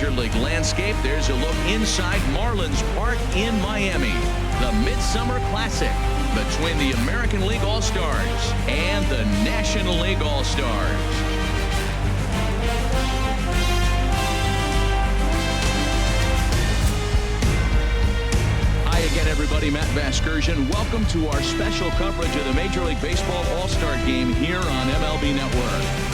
Major League landscape, there's a look inside Marlins Park in Miami. The Midsummer Classic between the American League All-Stars and the National League All-Stars. Hi again, everybody. Matt Vasgersian. Welcome to our special coverage of the Major League Baseball All-Star Game here on MLB Network.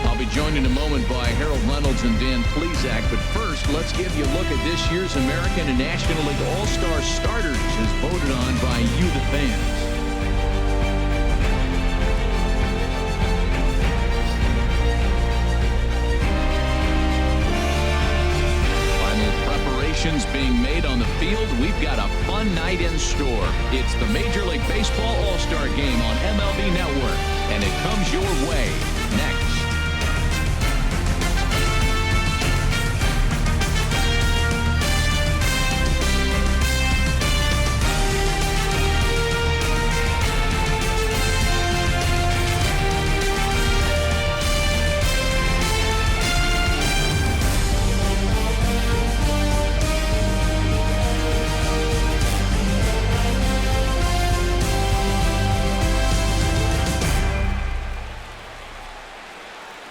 I'll be joined in a moment by Harold Reynolds and Dan Plesac, but first, let's give you a look at this year's American and National League All-Star starters as voted on by you, the fans. Final preparations being made on the field. We've got a fun night in store. It's the Major League Baseball All-Star Game on MLB Network, and it comes your way next.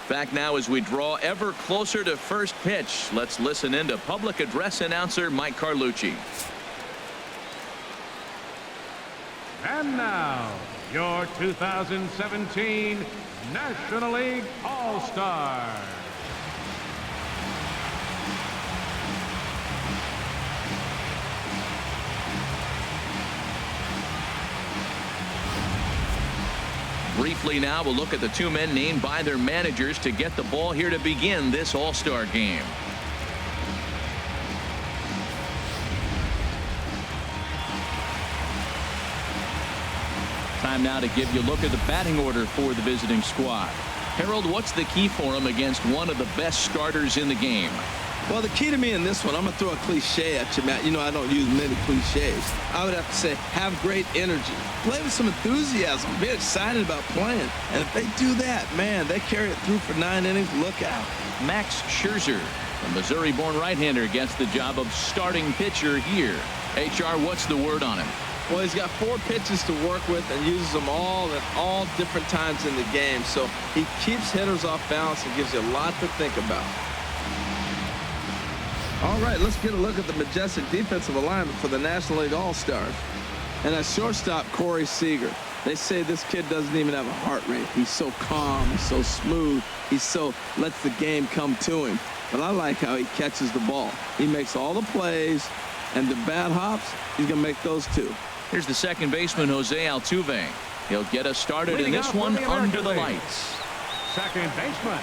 Back now as we draw ever closer to first pitch. Let's listen in to public address announcer Mike Carlucci. And now, your 2017 National League All-Stars. Briefly now, we'll look at the two men named by their managers to get the ball here to begin this All-Star game. Time now to give you a look at the batting order for the visiting squad. Harold, what's the key for them against one of the best starters in the game? Well, the key to me in this one, I'm going to throw a cliche at you, Matt. You know I don't use many cliches. I would have to say, have great energy. Play with some enthusiasm. Be excited about playing. And if they do that, man, they carry it through for 9 innings. Look out. Max Scherzer, a Missouri-born right-hander, gets the job of starting pitcher here. HR, what's the word on him? Well, he's got 4 pitches to work with and uses them all at all different times in the game. So he keeps hitters off balance and gives you a lot to think about. All right, let's get a look at the majestic defensive alignment for the National League All-Stars. And at shortstop, Corey Seager. They say this kid doesn't even have a heart rate. He's so calm, he's so smooth, lets the game come to him. But I like how he catches the ball. He makes all the plays, and the bad hops, he's going to make those too. Here's the second baseman, Jose Altuve. He'll get us started in this one under the lights. Second baseman,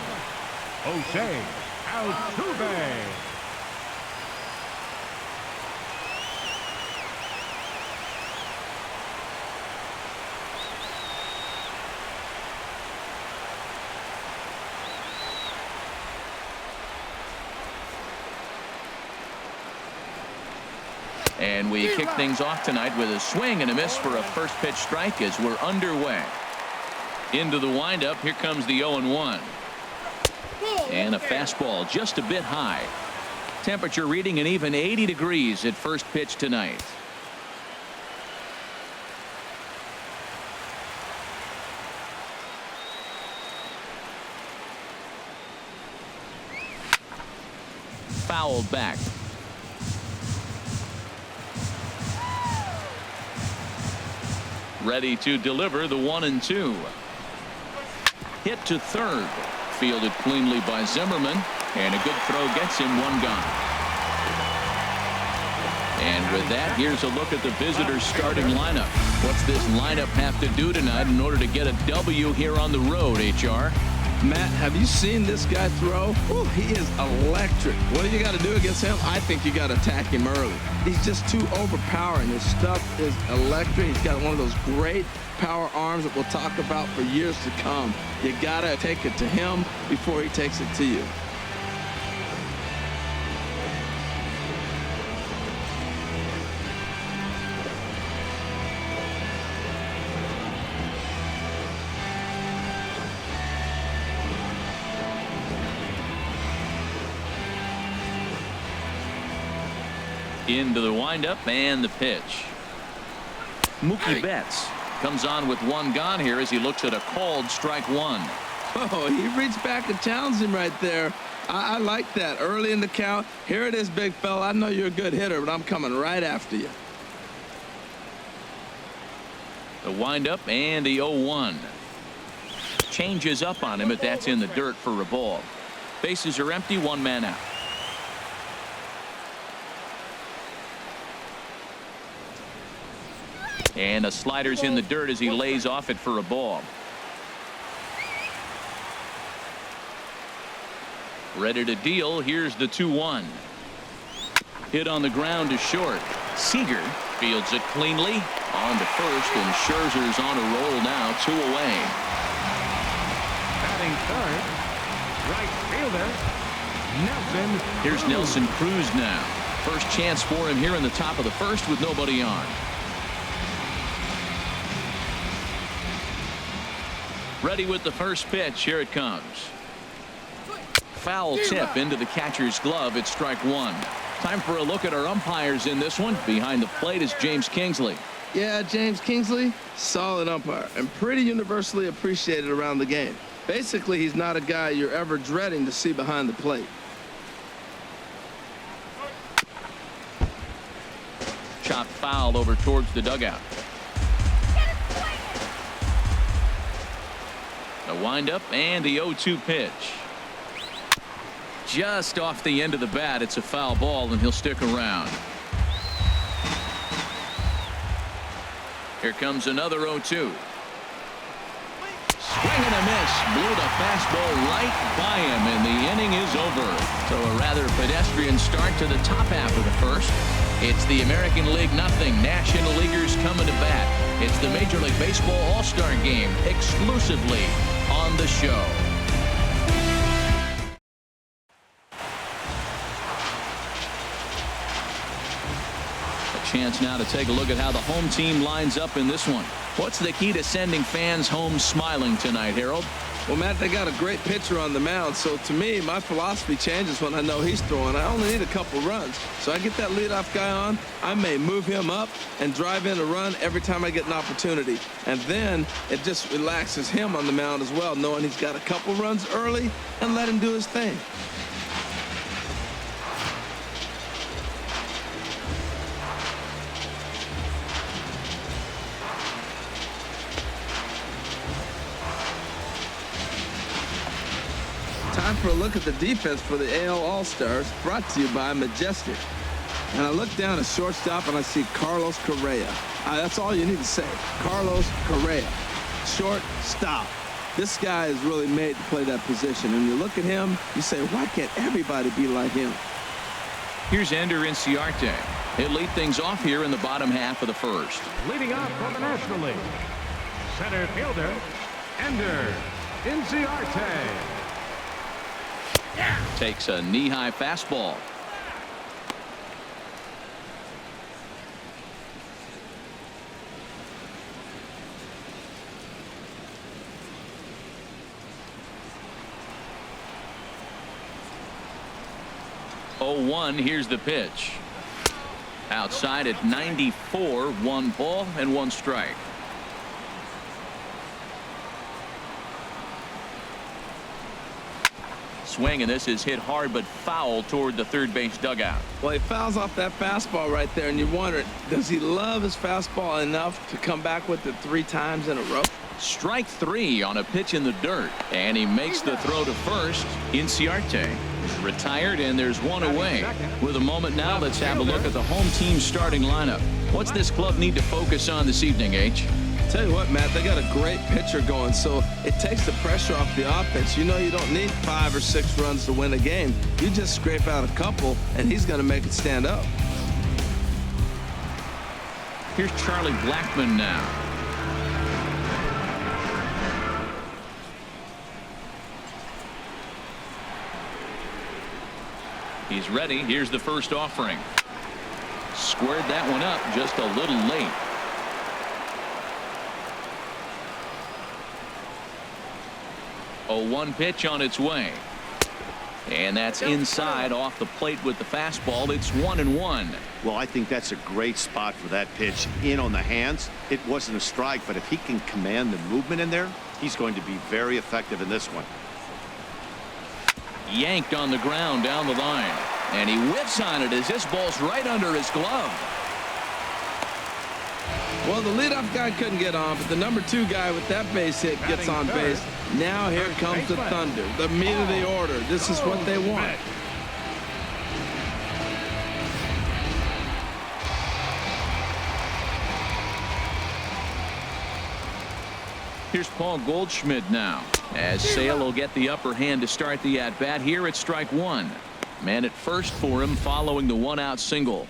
Jose Altuve. And we kick things off tonight with a swing and a miss for a first pitch strike as we're underway. Into the windup, here comes the 0-1. And a fastball just a bit high. Temperature reading an even 80 degrees at first pitch tonight. Fouled back. Ready to deliver the 1-2. Hit to third. Fielded cleanly by Zimmerman. And a good throw gets him one gone. And with that, here's a look at the visitors' starting lineup. What's this lineup have to do tonight in order to get a W here on the road, HR? Matt, have you seen this guy throw? Whew, he is electric. What do you got to do against him? I think you got to attack him early. He's just too overpowering. His stuff is electric. He's got one of those great power arms that we'll talk about for years to come. You got to take it to him before he takes it to you. Into the windup and the pitch. Mookie Betts comes on with one gone here as he looks at a called strike one. Oh, he reached back and challenged him right there. I like that. Early in the count. Here it is, big fella. I know you're a good hitter, but I'm coming right after you. The windup and the 0-1. Changes up on him, but that's in the dirt for a ball. Bases are empty, one man out. And a slider's in the dirt as he lays off it for a ball. Ready to deal. Here's the 2-1. Hit on the ground to short. Seager fields it cleanly. On to first, and Scherzer's on a roll now, 2 away. Batting third, right fielder, Nelson. Here's Nelson Cruz now. First chance for him here in the top of the first with nobody on. Ready with the first pitch. Here it comes. Foul tip into the catcher's glove. It's strike one. Time for a look at our umpires in this one. Behind the plate is James Kingsley. Yeah, James Kingsley, solid umpire and pretty universally appreciated around the game. Basically, he's not a guy you're ever dreading to see behind the plate. Chopped foul over towards the dugout. The windup and the 0-2 pitch. Just off the end of the bat. It's a foul ball, and he'll stick around. Here comes another 0-2. Swing and a miss. Blew the fastball right by him, and the inning is over. So a rather pedestrian start to the top half of the first. It's the American League nothing. National Leaguers coming to bat. It's the Major League Baseball All-Star Game exclusively on the show. Chance now to take a look at how the home team lines up in this one. What's the key to sending fans home smiling tonight, Harold? Well, Matt, they got a great pitcher on the mound, so to me, my philosophy changes when I know he's throwing. I only need a couple runs. So I get that leadoff guy on, I may move him up and drive in a run every time I get an opportunity. And then it just relaxes him on the mound as well, knowing he's got a couple runs early and let him do his thing. Time for a look at the defense for the AL All-Stars, brought to you by Majestic. And I look down at shortstop and I see Carlos Correa. That's all you need to say. Carlos Correa. Shortstop. This guy is really made to play that position. And you look at him, you say, why can't everybody be like him? Here's Ender Inciarte. He'll lead things off here in the bottom half of the first. Leading off for the National League, center fielder, Ender Inciarte. Takes a knee-high fastball. Oh, 1. Here's the pitch. Outside at 94, 1 ball and 1 strike. Swing, and this is hit hard but foul toward the third base dugout. Well, he fouls off that fastball right there, and you wonder, does he love his fastball enough to come back with it 3 times in a row? Strike 3 on a pitch in the dirt, and he makes the throw to first. Inciarte is retired, and there's 1 away. With a moment now, let's have a look at the home team starting lineup. What's this club need to focus on this evening, H? Tell you what, Matt, they got a great pitcher going, so it takes the pressure off the offense. You know you don't need 5 or 6 runs to win a game. You just scrape out a couple, and he's going to make it stand up. Here's Charlie Blackmon now. He's ready. Here's the first offering. Squared that one up just a little late. A 1 pitch on its way. And that's inside off the plate with the fastball. It's 1-1. Well, I think that's a great spot for that pitch. In on the hands. It wasn't a strike, but if he can command the movement in there, he's going to be very effective in this one. Yanked on the ground down the line. And he whiffs on it as this ball's right under his glove. Well, the leadoff guy couldn't get on, but the number 2 guy with that base hit gets on base. Now here comes the Thunder, the meat of the order. This is what they want. Here's Paul Goldschmidt now, as Sale will get the upper hand to start the at-bat. Here it's strike 1. Man at first for him following the 1-out single.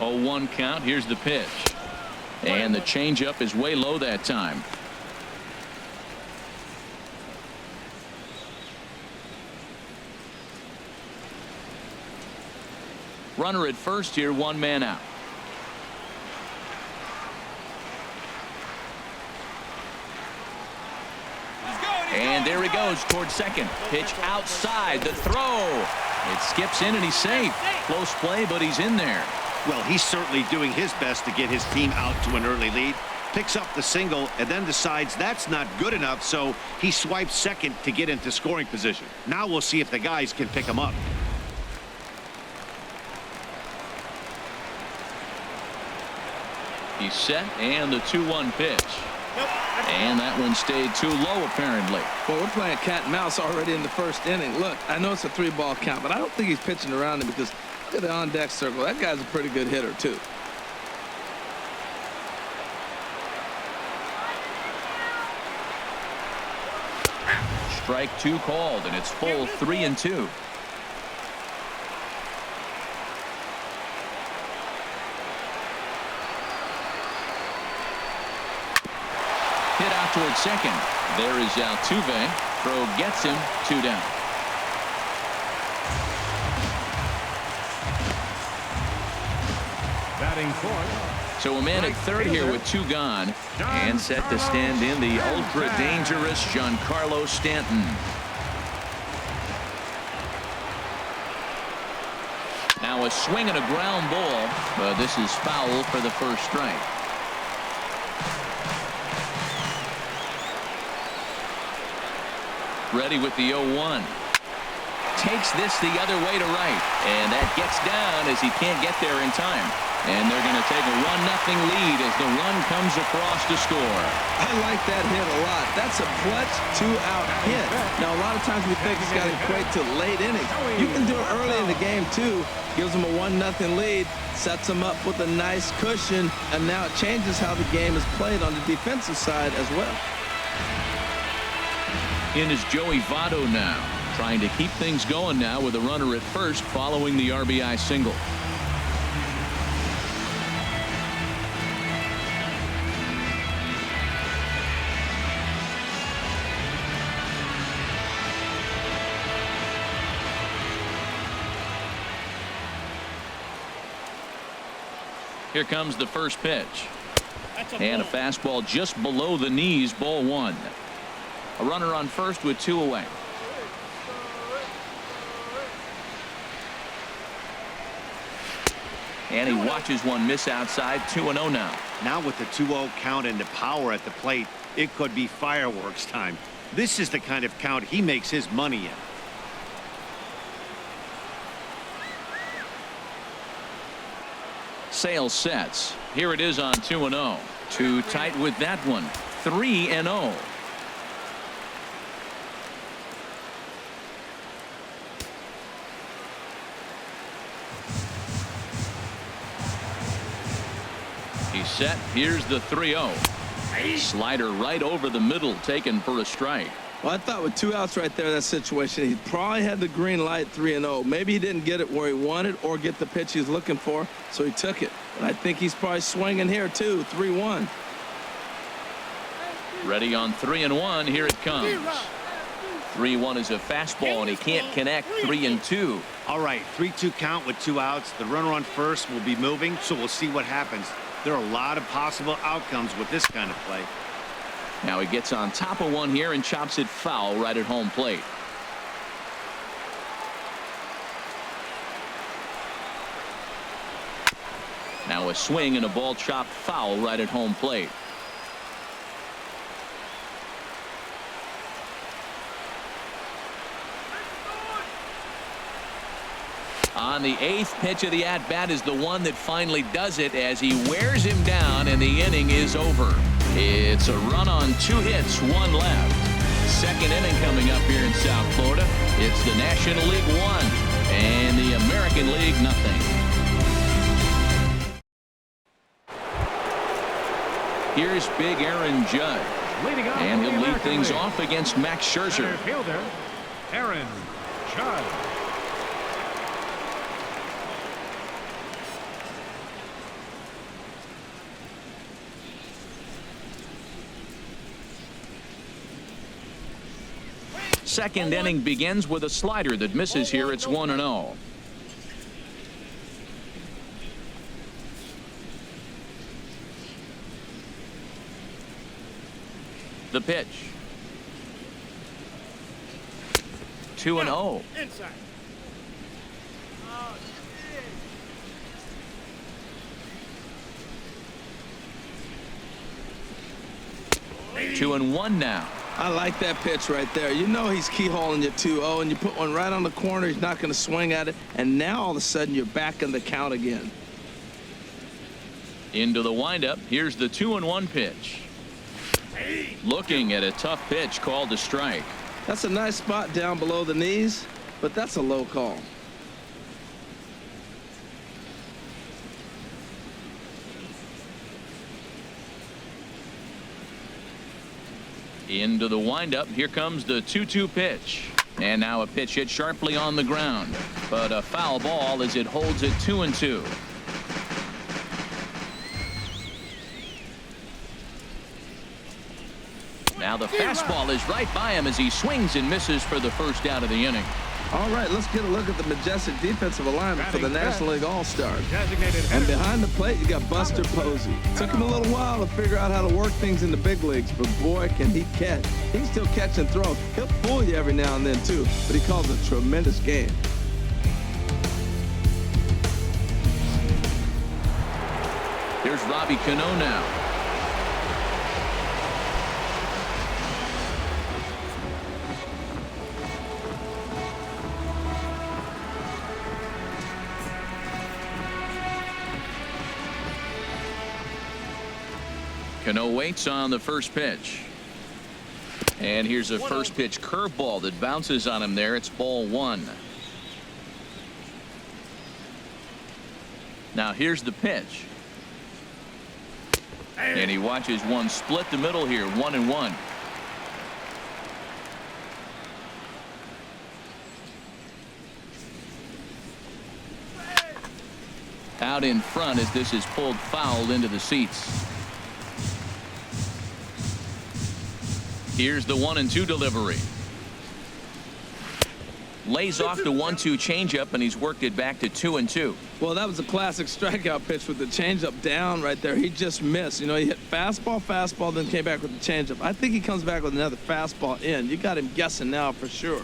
Oh, 1 count. Here's the pitch. And the changeup is way low that time. Runner at first here, 1 man out. And there he goes towards second. Pitch outside. The throw. It skips in and he's safe. Close play, but he's in there. Well, he's certainly doing his best to get his team out to an early lead. Picks up the single and then decides that's not good enough, so he swipes second to get into scoring position. Now we'll see if the guys can pick him up. He's set, and the 2-1 pitch. And that one stayed too low, apparently. Well, we're playing cat and mouse already in the first inning. Look, I know it's a 3-ball count, but I don't think he's pitching around him because look at the on-deck circle. That guy's a pretty good hitter, too. Strike 2 called, and it's full 3-2. Hit out towards second. There is Altuve. Throw gets him. 2 down. Batting fourth. So a man at third here with 2 gone, and set to stand in the ultra-dangerous Giancarlo Stanton. Now a swing and a ground ball, but this is foul for the first strike. Ready with the 0-1. Takes this the other way to right, and that gets down as he can't get there in time. And they're going to take a 1-0 lead as the run comes across to score. I like that hit a lot. That's a clutch 2-out hit. Now, a lot of times we think it's got to equate to late innings. You can do it early in the game, too. Gives them a 1-0 lead, sets them up with a nice cushion, and now it changes how the game is played on the defensive side as well. In is Joey Votto now, trying to keep things going now with a runner at first following the RBI single. Here comes the first pitch. And a fastball just below the knees, ball 1. A runner on first with 2 away. And he watches one miss outside. 2-0 now. Now with the 2-0 count and the power at the plate, it could be fireworks time. This is the kind of count he makes his money in. Sale sets. Here it is on 2-0. Too tight with that one. 3-0. He's set. Here's the 3-0. Slider right over the middle, taken for a strike. Well, I thought with 2 outs right there, that situation, he probably had the green light 3-0. Maybe he didn't get it where he wanted or get the pitch he's looking for, so he took it. But I think he's probably swinging here, too. 3-1. Ready on 3-1. Here it comes. 3-1 is a fastball, and he can't connect. 3-2. All right, 3-2 count with 2 outs. The runner on first will be moving, so we'll see what happens. There are a lot of possible outcomes with this kind of play. Now he gets on top of one here and chops it foul right at home plate. Now a swing and a ball chopped foul right at home plate. On the 8th pitch of the at-bat is the one that finally does it as he wears him down, and the inning is over. It's a run on 2 hits, 1 left. Second inning coming up here in South Florida. It's the National League 1 and the American League nothing. Here's big Aaron Judge, and he'll lead things off against Max Scherzer. Center fielder, Aaron Judge. Second inning begins with a slider that misses here. It's 1-0. The pitch. 2-0. Inside. 2-1 now. I like that pitch right there. You know he's keyholing your 2-0, and you put one right on the corner. He's not going to swing at it, and now all of a sudden you're back in the count again. Into the windup. Here's the 2-1 pitch. Looking at a tough pitch called a strike. That's a nice spot down below the knees, but that's a low call. Into the windup. Here comes the 2-2 pitch. And now a pitch hit sharply on the ground. But a foul ball as it holds it 2-2. Now the fastball is right by him as he swings and misses for the first out of the inning. All right, let's get a look at the majestic defensive alignment for the National League All-Stars. And behind the plate, you got Buster Posey. Took him a little while to figure out how to work things in the big leagues, but boy, can he catch. He can still catch and throw. He'll fool you every now and then, too, but he calls a tremendous game. Here's Robbie Cano now. Cano waits on the first pitch. And here's a first pitch curveball that bounces on him there. It's ball 1. Now here's the pitch. And he watches one split the middle here. 1-1. Out in front as this is pulled foul into the seats. Here's the 1-2 delivery. Lays off the 1-2 changeup, and he's worked it back to 2-2. Well, that was a classic strikeout pitch with the changeup down right there. He just missed. You know, he hit fastball, then came back with the changeup. I think he comes back with another fastball in. You got him guessing now for sure.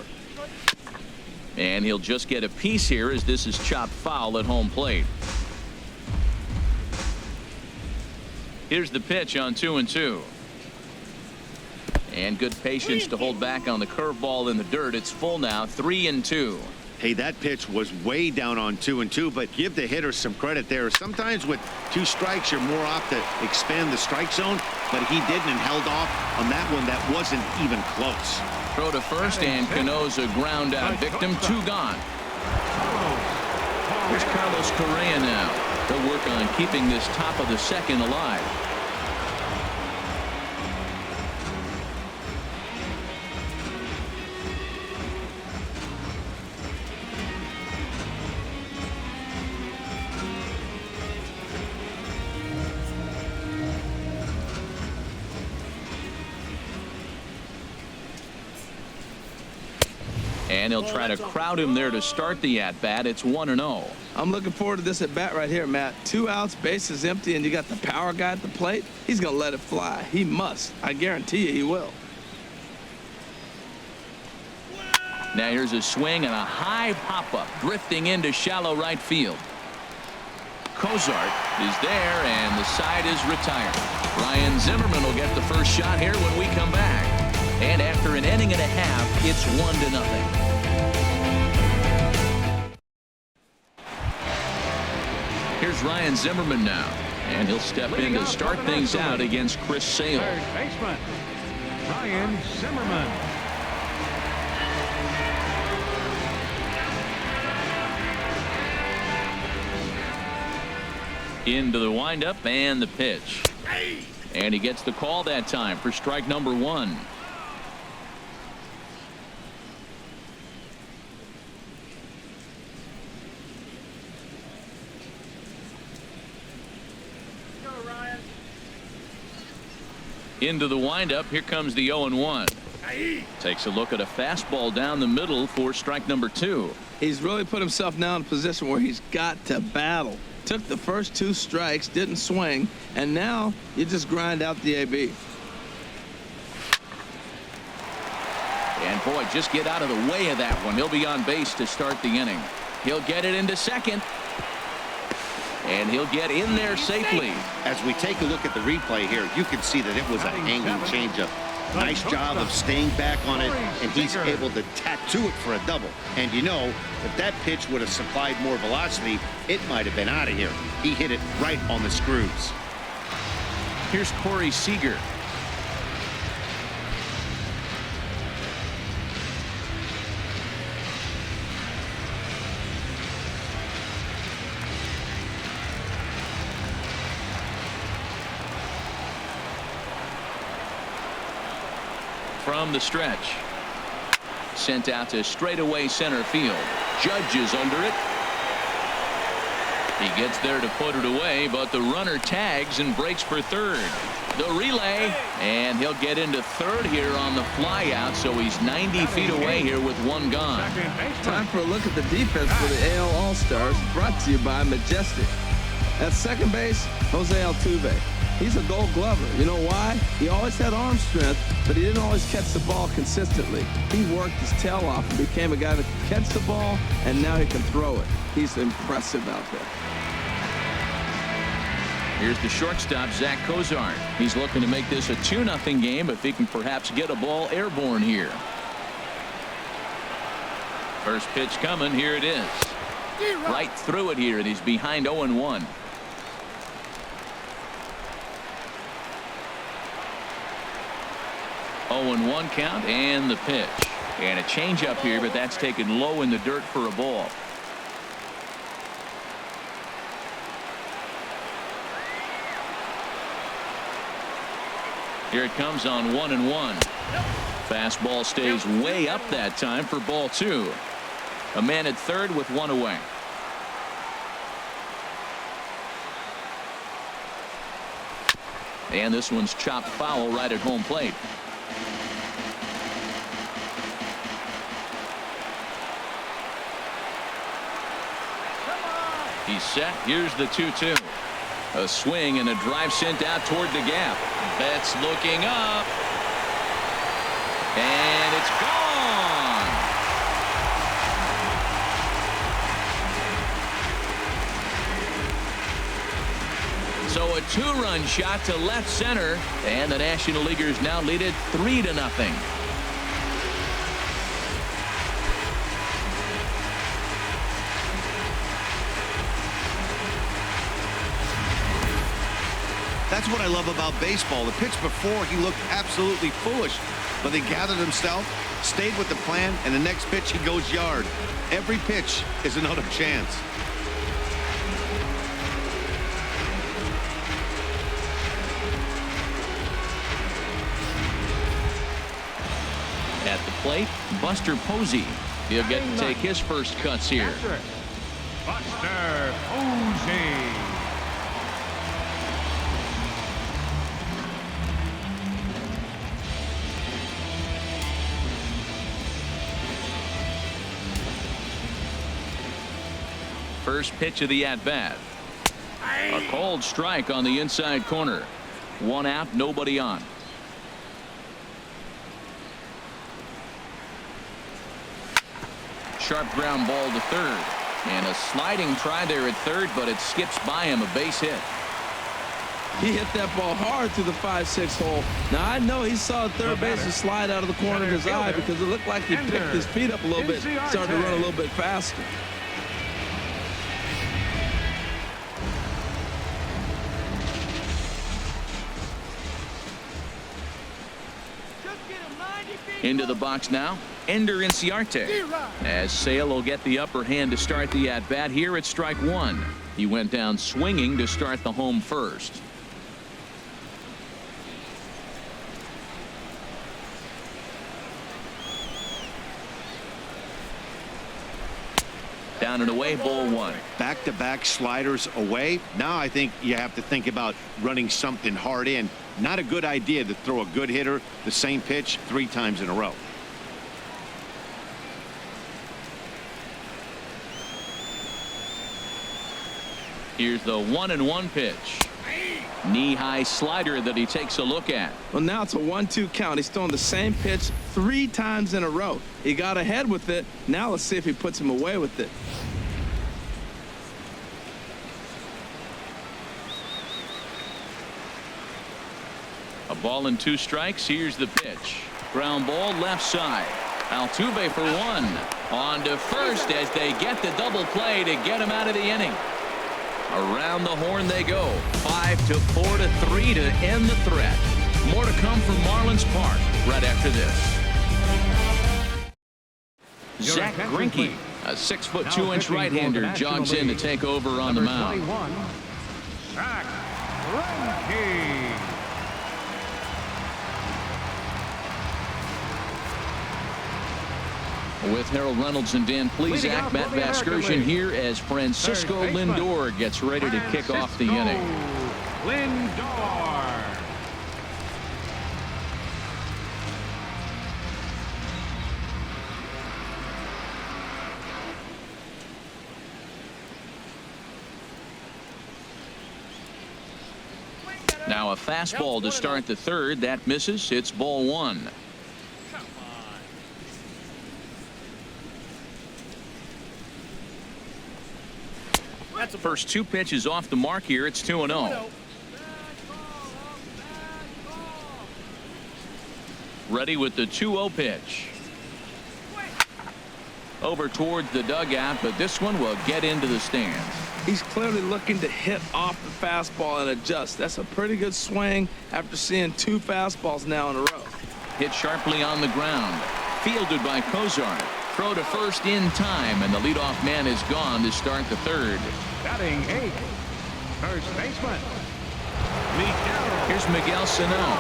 And he'll just get a piece here as this is chopped foul at home plate. Here's the pitch on 2-2. And good patience to hold back on the curveball in the dirt. It's full now, 3-2. Hey, that pitch was way down on 2-2, but give the hitter some credit there. Sometimes with 2 strikes, you're more apt to expand the strike zone, but he didn't and held off on that one that wasn't even close. Throw to first, and Cano's a ground out victim. 2 gone. Here's Carlos Correa now. They'll work on keeping this top of the second alive. And he'll try to crowd him there to start the at-bat. It's 1-0. I'm looking forward to this at-bat right here, Matt. 2 outs, bases empty, and you got the power guy at the plate. He's going to let it fly. He must. I guarantee you he will. Now here's a swing and a high pop-up drifting into shallow right field. Cozart is there, and the side is retired. Ryan Zimmerman will get the first shot here when we come back. And after an inning and a half, it's 1-0. Here's Ryan Zimmerman now, and he'll step in to start things out against Chris Sale. Third baseman, Ryan Zimmerman. Into the windup and the pitch. And he gets the call that time for strike number 1. Into the windup. Here comes the 0-1. Takes a look at a fastball down the middle for strike number 2. He's really put himself now in a position where he's got to battle. Took the first 2 strikes, didn't swing, and now you just grind out the AB. And boy, just get out of the way of that one. He'll be on base to start the inning. He'll get it into second. And he'll get in there safely. As we take a look at the replay here, you can see that it was a hanging changeup. Nice job of staying back on it, and he's able to tattoo it for a double. And you know, if that pitch would have supplied more velocity, it might have been out of here. He hit it right on the screws. Here's Corey Seager. From the stretch. Sent out to straightaway center field. Judge is under it. He gets there to put it away, but the runner tags and breaks for third. The relay, and he'll get into third here on the fly out, so he's 90 feet away here with 1 gone. Time for a look at the defense for the AL All-Stars, brought to you by Majestic. At second base, Jose Altuve. He's a Gold Glover. You know why? He always had arm strength, but he didn't always catch the ball consistently. He worked his tail off and became a guy that could catch the ball, and now he can throw it. He's impressive out there. Here's the shortstop, Zach Cozart. He's looking to make this a 2-0 game if he can perhaps get a ball airborne here. First pitch coming. Here it is. Right through it here, and he's behind 0-1. 0-1 count, and the pitch. And a changeup here, but that's taken low in the dirt for a ball. Here it comes on 1-1. Fastball stays way up that time for ball 2. A man at third with 1 away. And this one's chopped foul right at home plate. He's set. Here's the 2-2. A swing and a drive sent out toward the gap. Betts looking up. And it's gone. So a 2-run shot to left center, and the National Leaguers now lead it 3-0. That's what I love about baseball. The pitch before, he looked absolutely foolish, but he gathered himself, stayed with the plan, and the next pitch he goes yard. Every pitch is another chance. At the plate, Buster Posey. He'll get to take his first cuts here. Buster Posey. First pitch of the at-bat. A cold strike on the inside corner. 1 out, nobody on. Sharp ground ball to third. And a sliding try there at third, but it skips by him, a base hit. He hit that ball hard through the 5-6 hole. Now, I know he saw the third baseman slide out of the corner of his eye because it looked like he picked his feet up a little bit, started to run a little bit faster. Into the box now, Ender Inciarte. As Sale will get the upper hand to start the at-bat here at strike 1. He went down swinging to start the home first. Down and away, ball 1. Back-to-back sliders away. Now I think you have to think about running something hard in. Not a good idea to throw a good hitter the same pitch 3 times in a row. Here's the 1-1 pitch. Knee-high slider that he takes a look at. Well, now it's a 1-2 count. He's throwing the same pitch 3 times in a row. He got ahead with it. Now let's see if he puts him away with it. A ball and 2 strikes. Here's the pitch. Ground ball left side. Altuve for 1. On to first as they get the double play to get him out of the inning. Around the horn they go. 5-4-3 to end the threat. More to come from Marlins Park right after this. Zach Greinke, a 6'2" right-hander, jogs in to take over on the mound. Zach Greinke. With Harold Reynolds and Dan Plesac, Matt Vasgersian here as Francisco Lindor gets ready to kick off the inning. Lindor. Now a fastball to start the third. That misses. It's ball 1. The first 2 pitches off the mark here. It's 2-0. Ready with the 2-0 pitch. Over towards the dugout, but this one will get into the stands. He's clearly looking to hit off the fastball and adjust. That's a pretty good swing after seeing 2 fastballs now in a row. Hit sharply on the ground. Fielded by Kozar. Throw to first in time, and the leadoff man is gone to start the third. Batting 8th, first baseman, Miguel. Here's Miguel Sano.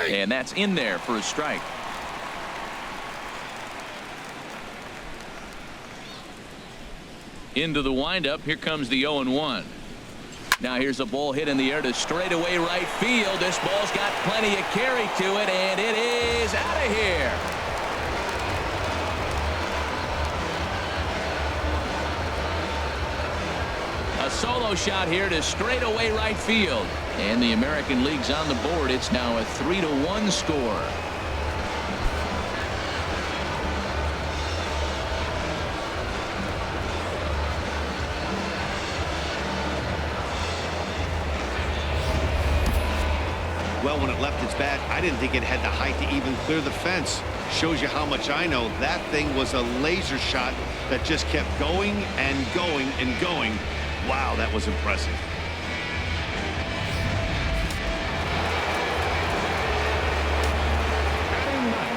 And that's in there for a strike. Into the windup. Here comes the 0-1. Now here's a ball hit in the air to straightaway right field. This ball's got plenty of carry to it, and it is out of here. A solo shot here to straightaway right field. And the American League's on the board. It's now a 3-1 score. Well, when it left its bat, I didn't think it had the height to even clear the fence. Shows you how much I know. That thing was a laser shot that just kept going and going and going. Wow, that was impressive.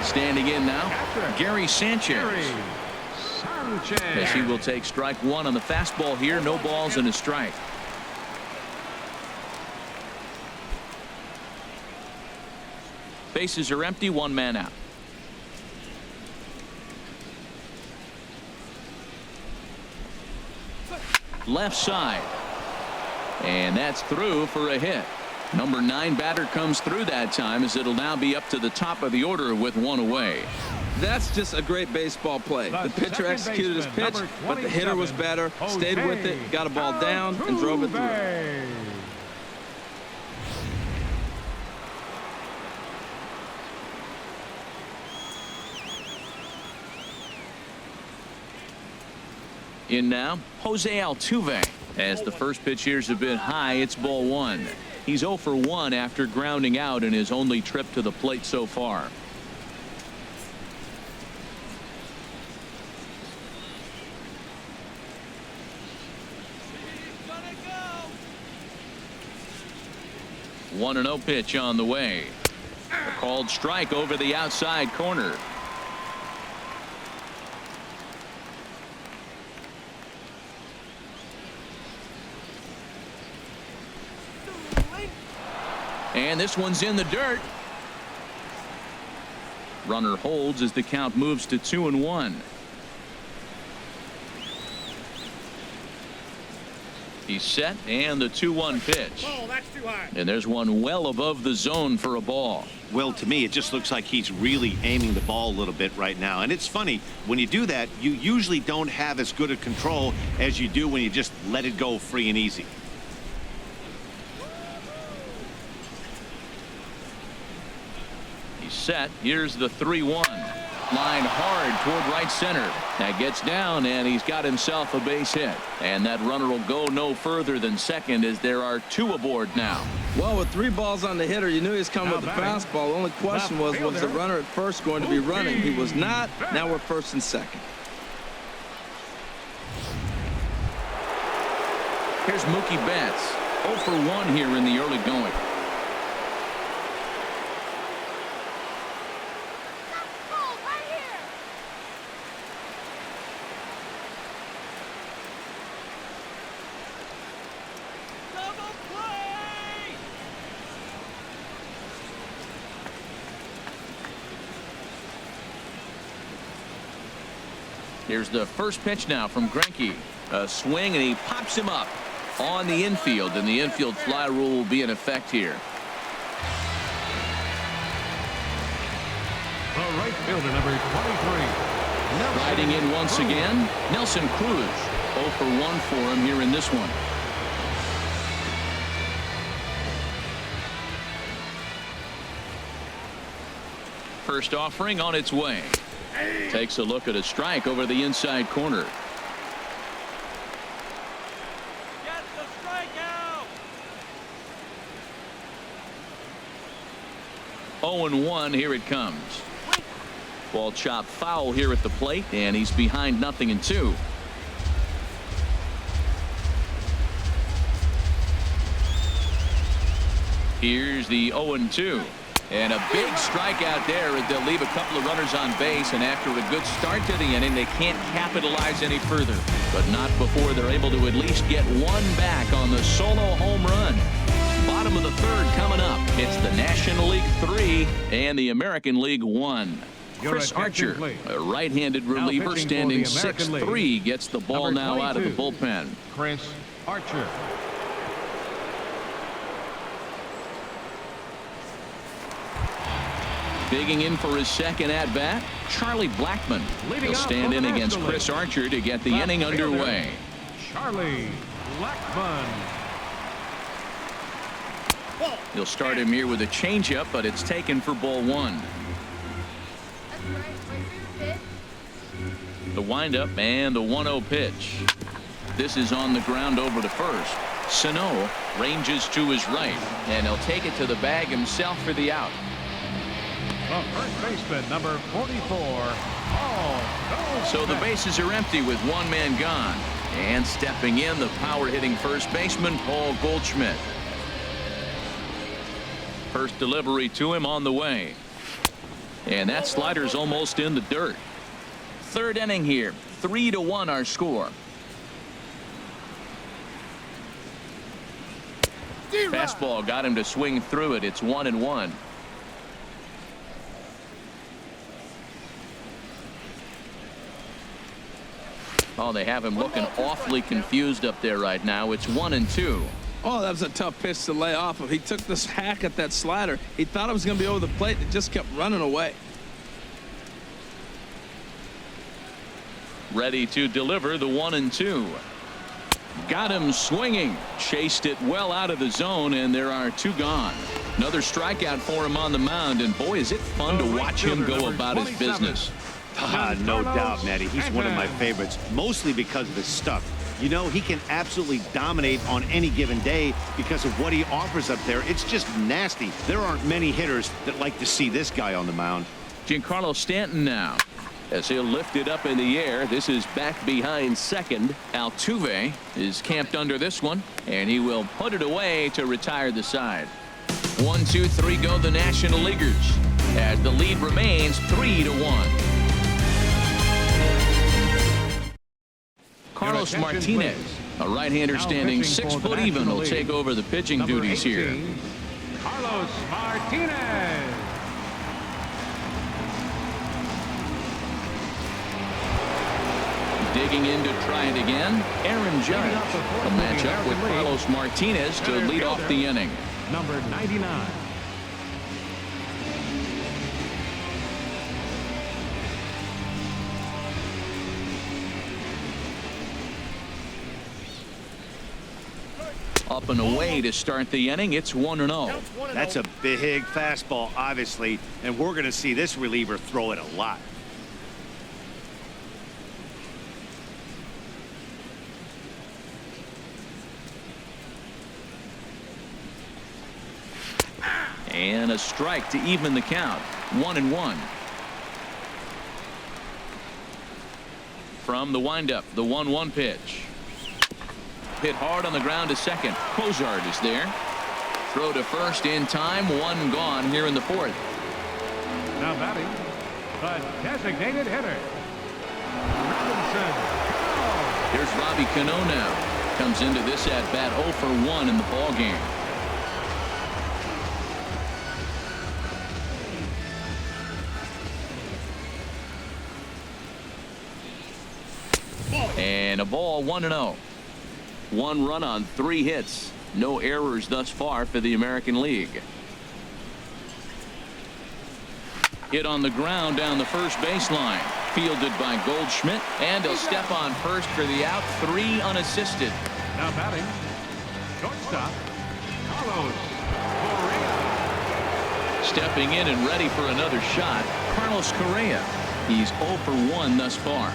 Standing in now, Gary Sanchez. As he will take strike 1 on the fastball here. No balls and a strike. Bases are empty. 1 man out. Left side. And that's through for a hit. Number 9 batter comes through that time, as it'll now be up to the top of the order with 1 away. That's just a great baseball play. The pitcher executed his pitch, but the hitter was better, stayed with it, got a ball down, and drove it through. In now, Jose Altuve. As the first pitch here's a bit high, it's ball 1. He's 0 for 1 after grounding out in his only trip to the plate so far. Go. 1-0 pitch on the way. A called strike over the outside corner. And this one's in the dirt. Runner holds as the count moves to 2-1. He's set, and the 2-1 pitch. Oh, that's too high. And there's one well above the zone for a ball. Well, to me, it just looks like he's really aiming the ball a little bit right now. And it's funny, when you do that, you usually don't have as good a control as you do when you just let it go free and easy. Set. Here's the 3-1. Line hard toward right center. That gets down, and he's got himself a base hit. And that runner will go no further than second, as there are 2 aboard now. Well, with 3 balls on the hitter, you knew he was coming with the fastball. The only question was the runner at first going to be running? He was not. Now we're first and second. Here's Mookie Betts. 0 for 1 here in the early going. Here's the first pitch now from Greinke. A swing, and he pops him up on the infield, and the infield fly rule will be in effect here. The right fielder, number 23. Riding in once again, Nelson Cruz. 0 for 1 for him here in this one. First offering on its way. Takes a look at a strike over the inside corner. Get the strikeout. 0-1, here it comes. Ball chopped foul here at the plate, and he's behind 0-2. Here's the 0-2. And a big strikeout there as they'll leave a couple of runners on base, and after a good start to the inning, they can't capitalize any further. But not before they're able to at least get one back on the solo home run. Bottom of the third coming up. It's the National League 3 and the American League 1. Chris Archer, a right-handed reliever standing 6'3", gets the ball now out of the bullpen. Chris Archer. Bigging in for his second at-bat, Charlie Blackmon. He'll stand in against Chris Archer to get the inning underway. Charlie Blackmon. He'll start him here with a changeup, but it's taken for ball 1. The windup and the 1-0 pitch. This is on the ground over to first. Sano ranges to his right, and he'll take it to the bag himself for the out. The first baseman, number 44. So the bases are empty with one man gone. And stepping in, the power-hitting first baseman, Paul Goldschmidt. First delivery to him on the way. And that slider's almost in the dirt. Third inning here. 3-1 our score. Fastball got him to swing through it. It's 1-1. Oh, they have him looking awfully confused up there right now. It's 1-2. Oh, that was a tough pitch to lay off of. He took this hack at that slider. He thought it was going to be over the plate. It just kept running away. Ready to deliver the 1-2. Got him swinging. Chased it well out of the zone, and there are 2 gone. Another strikeout for him on the mound, and boy, is it fun to watch him go about his business. No doubt, Matty. He's one of my favorites, mostly because of his stuff. You know, he can absolutely dominate on any given day because of what he offers up there. It's just nasty. There aren't many hitters that like to see this guy on the mound. Giancarlo Stanton now, as he'll lift it up in the air. This is back behind second. Altuve is camped under this one, and he will put it away to retire the side. 1, 2, 3 go the National Leaguers, as the lead remains 3-1. Carlos Martinez, a right-hander standing 6 foot even, will take over the pitching duties here. Carlos Martinez. Digging in to try it again, Aaron Judge will match up with Carlos Martinez to lead off the inning. Number 99. Up and away to start the inning. It's 1-0. That's a big fastball, obviously, and we're going to see this reliever throw it a lot. And a strike to even the count. 1-1. From the windup, the 1-1 pitch. Hit hard on the ground to second. Cozart is there. Throw to first in time. 1 gone here in the 4th. Now batting, the designated hitter, Robinson. Here's Robbie Cano now. Comes into this at bat 0 for 1 in the ball game. And a ball, 1-0. 1 run on 3 hits. No errors thus far for the American League. Hit on the ground down the first baseline. Fielded by Goldschmidt, and he'll step on first for the out. 3 unassisted. Now batting, shortstop, Carlos Correa. Stepping in and ready for another shot, Carlos Correa. He's 0 for 1 thus far.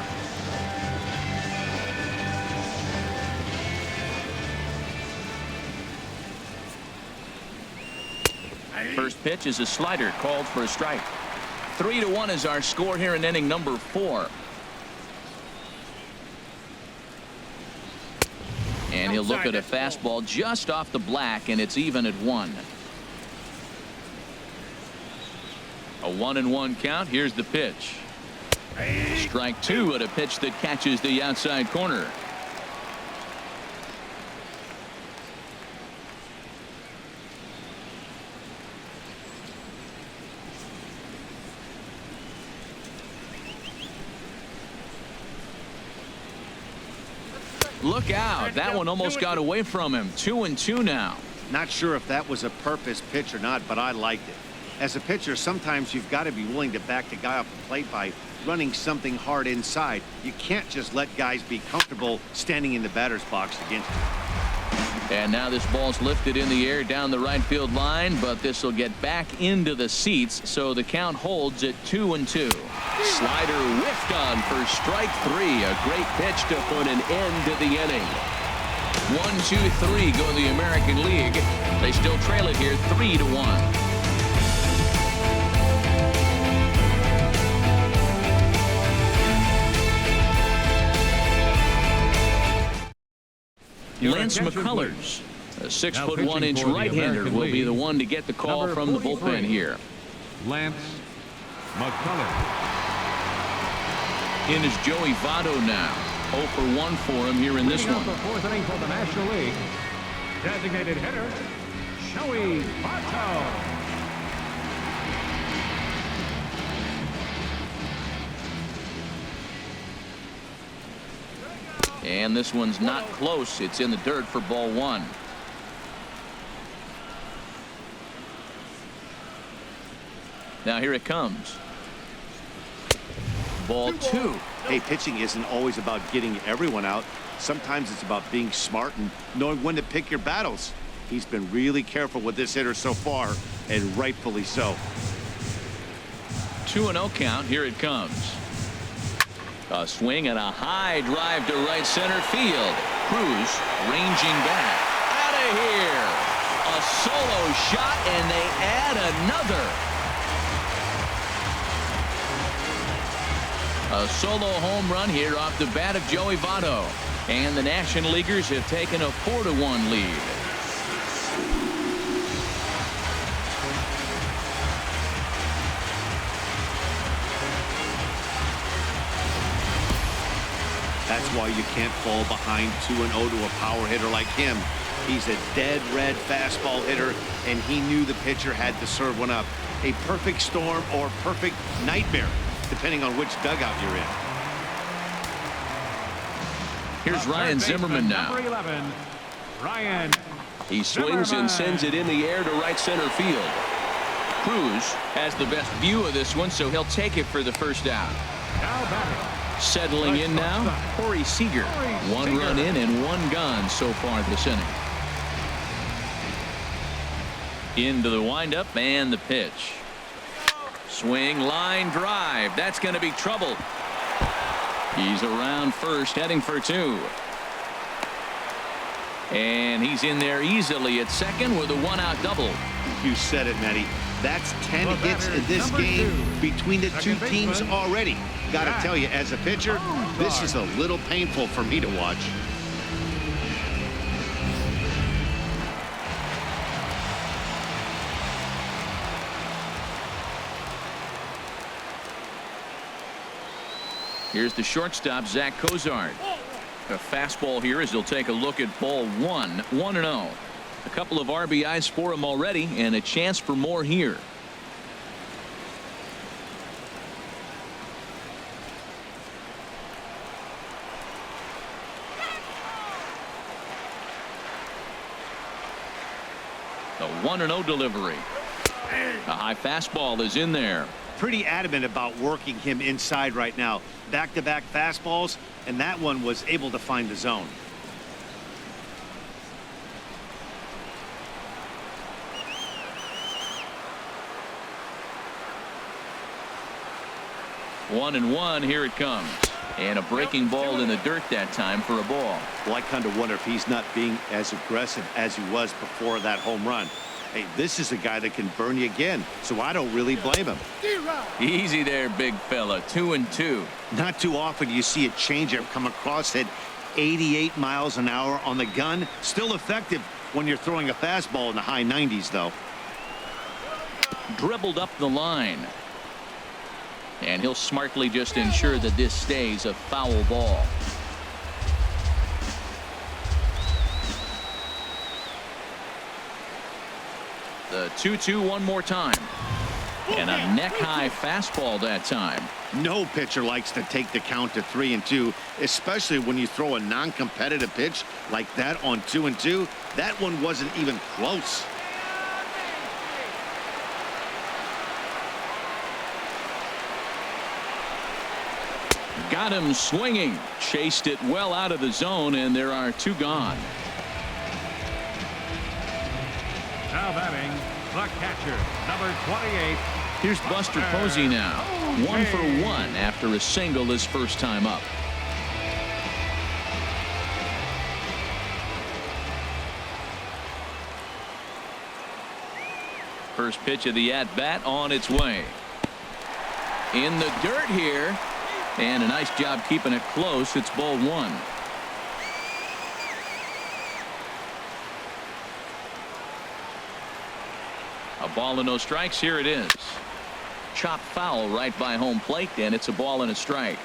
First pitch is a slider called for a strike. 3-1 is our score here in inning number 4. And he'll look at a fastball just off the black, and it's even at 1. A 1-1 count. Here's the pitch. Strike 2 at a pitch that catches the outside corner. Look out. That one almost got away from him. 2-2 now. Not sure if that was a purpose pitch or not, but I liked it. As a pitcher, sometimes you've got to be willing to back the guy off the plate by running something hard inside. You can't just let guys be comfortable standing in the batter's box against you. And now this ball's lifted in the air down the right field line, but this will get back into the seats, so the count holds at 2-2. Slider whiffed on for strike 3. A great pitch to put an end to the inning. 1, 2, 3 go the American League. They still trail it here 3-1. Lance McCullers, a 6'1" right-hander, will be the one to get the call from the bullpen here. Lance McCullers. In is Joey Votto now. 0 for 1 for him here in this one. The 4th inning for the National League. Designated hitter, Joey Votto. And this one's not close. It's in the dirt for ball 1. Now here it comes. Ball 2. Hey, pitching isn't always about getting everyone out. Sometimes it's about being smart and knowing when to pick your battles. He's been really careful with this hitter so far, and rightfully so. 2-0 count. Here it comes. A swing and a high drive to right center field. Cruz ranging back. Out of here. A solo shot, and they add another. A solo home run here off the bat of Joey Votto. And the National Leaguers have taken a 4-1 lead. That's why you can't fall behind 2-0 to a power hitter like him. He's a dead red fastball hitter, and he knew the pitcher had to serve one up. A perfect storm or perfect nightmare, depending on which dugout you're in. Here's Ryan Zimmerman now. Number 11, Ryan. He swings and sends it in the air to right center field. Cruz has the best view of this one, so he'll take it for the first out. Now batting. Settling in now, Corey Seager. One run in and one gone so far this inning. Into the windup and the pitch. Swing, line drive. That's going to be trouble. He's around first, heading for 2. And he's in there easily at second with a 1-out double. You said it, Matty. That's 10 hits in this game between the two teams already. Got to tell you, as a pitcher, this is a little painful for me to watch. Here's the shortstop, Zach Cozart. A fastball here as he'll take a look at ball 1. 1-0. A couple of RBIs for him already, and a chance for more here. The 1-0 delivery. A high fastball is in there. Pretty adamant about working him inside right now. Back-to-back fastballs, and that one was able to find the zone. One and one. Here it comes. And a breaking ball in the dirt that time for a ball. Well, I kind of wonder if he's not being as aggressive as he was before that home run. Hey, this is a guy that can burn you again, so I don't really blame him. Easy there, big fella. 2-2. Not too often you see a changeup come across at 88 miles an hour on the gun. Still effective when you're throwing a fastball in the high 90s, though. Dribbled up the line. And he'll smartly just ensure that this stays a foul ball. The 2-2 one more time. And a neck-high fastball that time. No pitcher likes to take the count to 3-2, especially when you throw a non-competitive pitch like that on 2-2. That one wasn't even close. Got him swinging. Chased it well out of the zone, and there are 2 gone. Now batting, the catcher, number 28. Here's Buster Posey now. 1 for 1 after a single his first time up. First pitch of the at-bat on its way. In the dirt here. And a nice job keeping it close. It's ball 1. A ball and no strikes. Here it is. Chopped foul right by home plate, and it's a ball and a strike.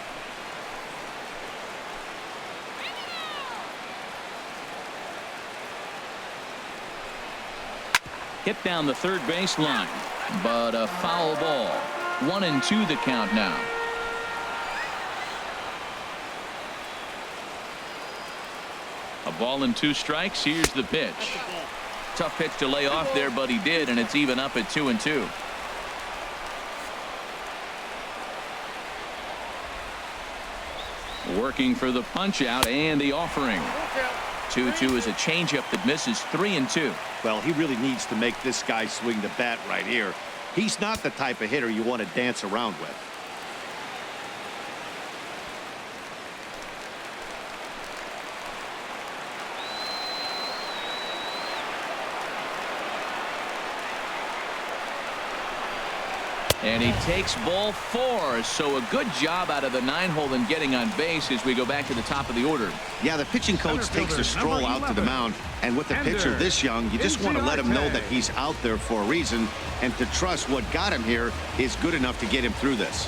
Hit down the third baseline, but a foul ball. 1-2 the count now. A ball and 2 strikes. Here's the pitch. Tough pitch to lay off there, but he did, and it's even up at 2-2. Working for the punch out and the offering. 2-2 is a changeup that misses. 3-2. Well, he really needs to make this guy swing the bat right here. He's not the type of hitter you want to dance around with. And he takes ball 4. So a good job out of the 9-hole in getting on base as we go back to the top of the order. Yeah, the pitching coach takes the stroll out to the mound. And with the pitcher this young, you just want to let him know that he's out there for a reason. And to trust what got him here is good enough to get him through this.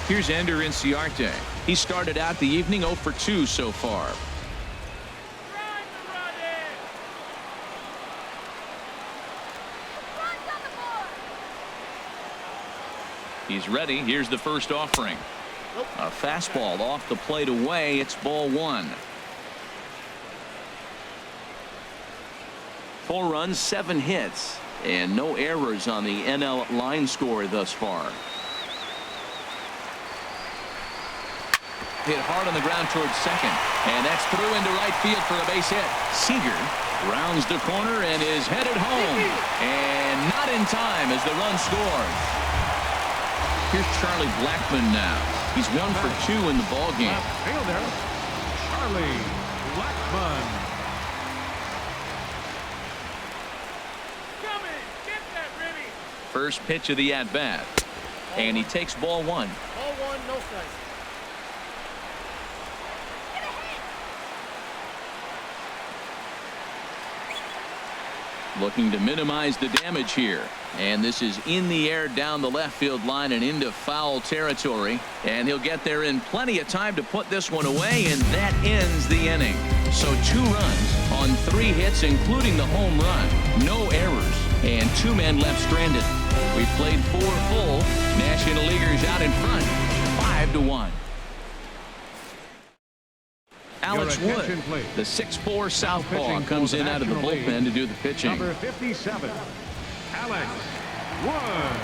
Here's Ender Inciarte. He started out the evening 0 for 2 so far. He's ready. Here's the first offering. A fastball off the plate away. It's ball 1. 4 runs, 7 hits, and no errors on the NL line score thus far. Hit hard on the ground towards second, and that's through into right field for a base hit. Seager rounds the corner and is headed home, and not in time as the run scores. Here's Charlie Blackmon now. He's 1 for 2 in the ball game. Fielder Charlie Blackmon. Come in, get that ready. First pitch of the at bat, and he takes ball 1. Ball 1, no strikes. Looking to minimize the damage here. And this is in the air down the left field line and into foul territory. And he'll get there in plenty of time to put this one away, and that ends the inning. So 2 runs on 3 hits, including the home run. No errors, and 2 men left stranded. We played 4 full. National Leaguers out in front, 5-1. Alex Wood, please. the 6'4" southpaw, Pitching comes for the in out of the National bullpen League, to do the pitching. Number 57, Alex Wood.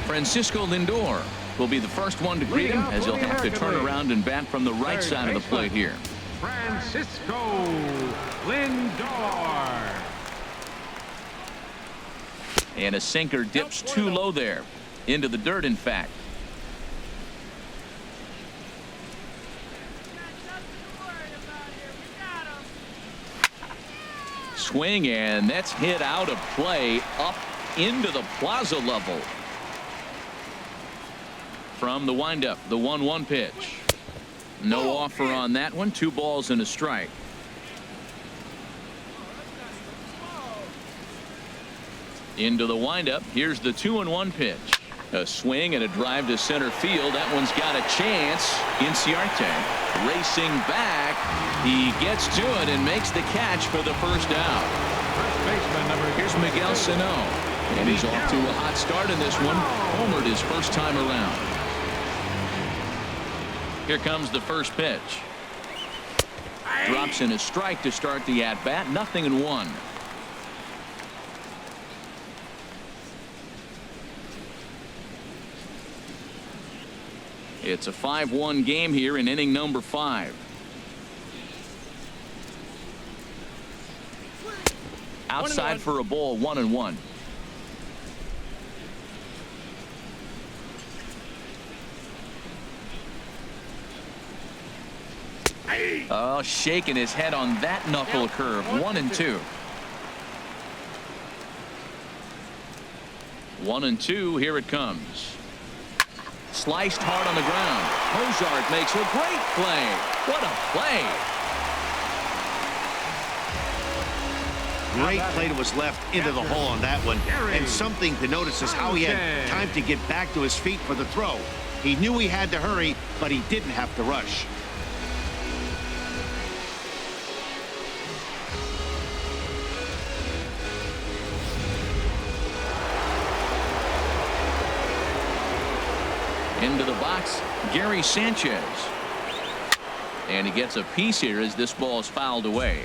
Francisco Lindor will be the first one to greet him, as he'll have to turn around and bat from the right side of the plate here. Francisco Lindor. And a sinker dips too low there. Into the dirt, in fact. Swing, and that's hit out of play up into the plaza level. From the windup, the 1-1 pitch. No offer on that one. 2 balls and a strike. Into the windup. Here's the 2-1 pitch. A swing and a drive to center field. That one's got a chance. Inciarte racing back. He gets to it and makes the catch for the first out. First baseman number. Here's Miguel Sano, and he's off to a hot start in this one. Homered his first time around. Here comes the first pitch. Drops in a strike to start the at bat. 0-1. It's a 5-1 game here in inning number 5. Outside for a ball, 1-1. Oh, shaking his head on that knuckle curve. 1-2. 1-2. Here it comes. Sliced hard on the ground. Hozark makes a great play. What a play. Great play that was left into the hole on that one. And something to notice is how he had time to get back to his feet for the throw. He knew he had to hurry, but he didn't have to rush. Into the box, Gary Sanchez. And he gets a piece here as this ball is fouled away.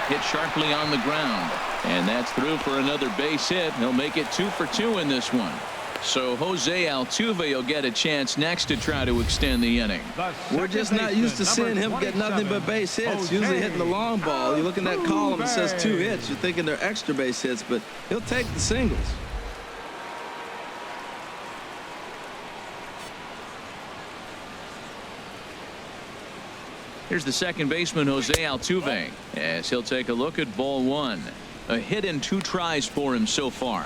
Hit sharply on the ground. And that's through for another base hit. He'll make it 2 for 2 in this one. So Jose Altuve will get a chance next to try to extend the inning. We're just not used to seeing him get nothing but base hits. Usually hitting the long ball. You look in that column, it says 2 hits. You're thinking they're extra base hits, but he'll take the singles. Here's the second baseman, Jose Altuve, as he'll take a look at ball 1. A hit in 2 tries for him so far.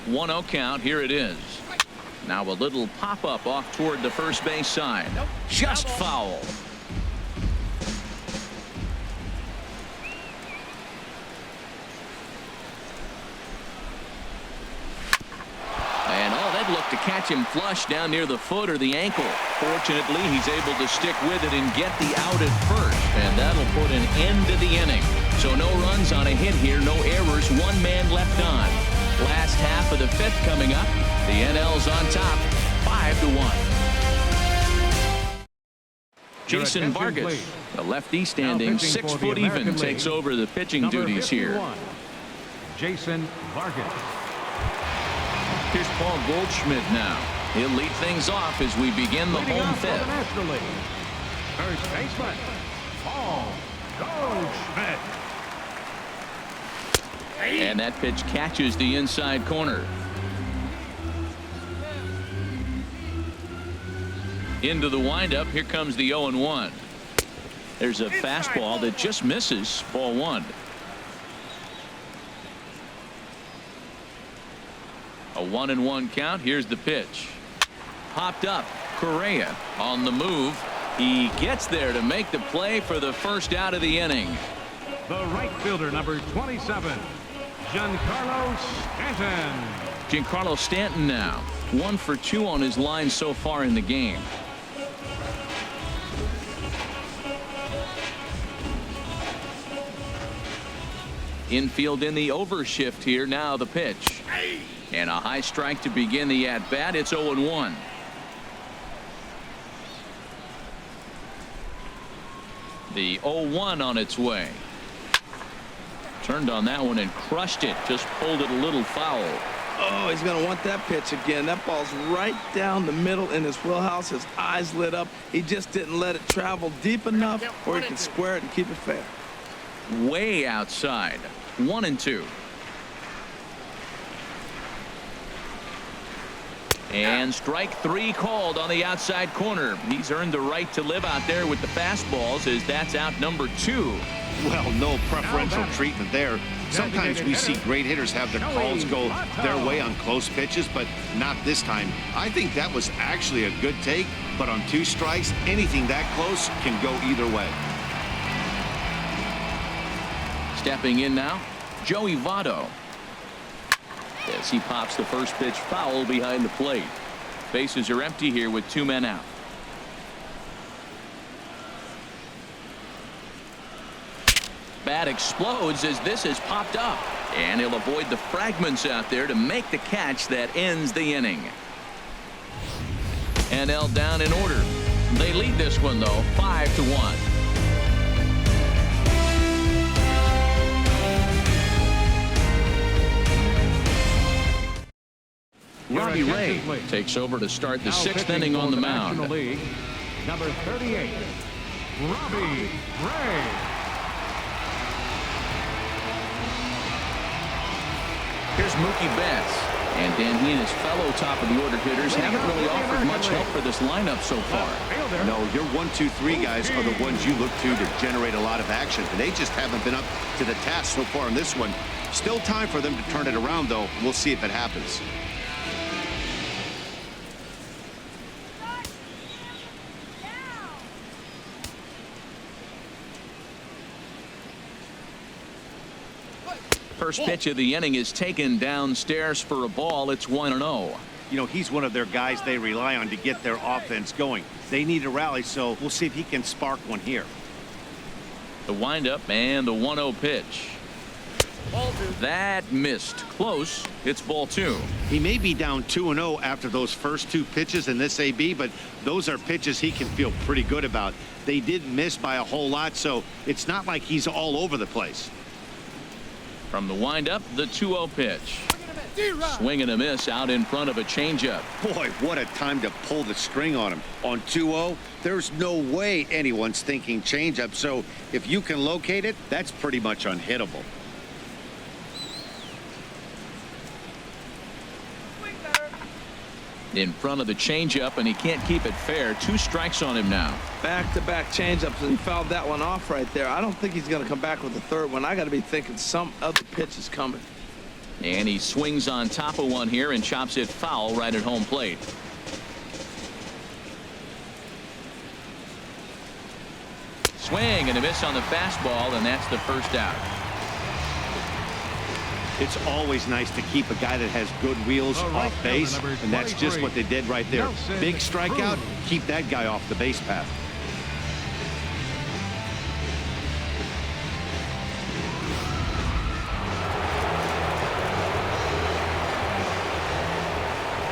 One 0 count. Here it is. Now a little pop-up off toward the first base side. Just foul. And that looked to catch him flush down near the foot or the ankle. Fortunately, he's able to stick with it and get the out at first. And that'll put an end to the inning. So no runs on a hit here, no errors, 1 man left on. Last half of the 5th coming up. The NL's on top, 5-1. Jason Vargas, the lefty standing 6 foot even, takes over the pitching duties here. Jason Vargas. Here's Paul Goldschmidt now. He'll lead things off as we begin the home 5th. First baseman, Paul Goldschmidt. And that pitch catches the inside corner. Into the windup. Here comes the 0-1. There's a fastball that just misses. Ball 1. A 1-1 count. Here's the pitch. Popped up. Correa on the move. He gets there to make the play for the first out of the inning. The right fielder, number 27, Giancarlo Stanton. Giancarlo Stanton now 1 for 2 on his line so far in the game. Infield in the overshift here. Now the pitch. And a high strike to begin the at-bat. It's 0-1. The 0-1 on its way. Turned on that one and crushed it. Just pulled it a little foul. Oh, he's going to want that pitch again. That ball's right down the middle in his wheelhouse. His eyes lit up. He just didn't let it travel deep enough where he could square it and keep it fair. Way outside. 1-2. And strike 3 called on the outside corner. He's earned the right to live out there with the fastballs, as that's out number 2. Well, no preferential treatment there. Sometimes we see great hitters have their calls go their way on close pitches, but not this time. I think that was actually a good take, but on 2 strikes, anything that close can go either way. Stepping in now, Joey Votto. As he pops the first pitch foul behind the plate. Bases are empty here with 2 men out. Bat explodes as this is popped up. And he'll avoid the fragments out there to make the catch that ends the inning. NL down in order. They lead this one, though, 5-1. Robbie Ray takes over to start the 6th inning on the mound. League, number 38, Robbie Ray. Here's Mookie Betts. And Dan, he and his fellow top of the order hitters haven't really offered much help for this lineup so far. No, your 1, 2, 3 guys are the ones you look to generate a lot of action, and they just haven't been up to the task so far in this one. Still time for them to turn it around, though. We'll see if it happens. first pitch of the inning is taken downstairs for a ball. It's 1-0. You know, he's one of their guys they rely on to get their offense going. They need a rally, so we'll see if he can spark one here. The windup and the 1-0 pitch. Ball 2. That missed. Close. It's ball 2. He may be down 2-0 after those first 2 pitches in this AB, but those are pitches he can feel pretty good about. They did miss by a whole lot, so it's not like he's all over the place. From the windup, the 2-0 pitch. Swing and a miss out in front of a changeup. Boy, what a time to pull the string on him. On 2-0, there's no way anyone's thinking changeup, so if you can locate it, that's pretty much unhittable. In front of the changeup, and he can't keep it fair. 2 strikes on him now. Back-to-back changeups, and he fouled that one off right there. I don't think he's going to come back with the third one. I got to be thinking some other pitch is coming. And he swings on top of one here and chops it foul right at home plate. Swing and a miss on the fastball, and that's the first out. It's always nice to keep a guy that has good wheels off base, and that's just what they did right there. Big strikeout, keep that guy off the base path.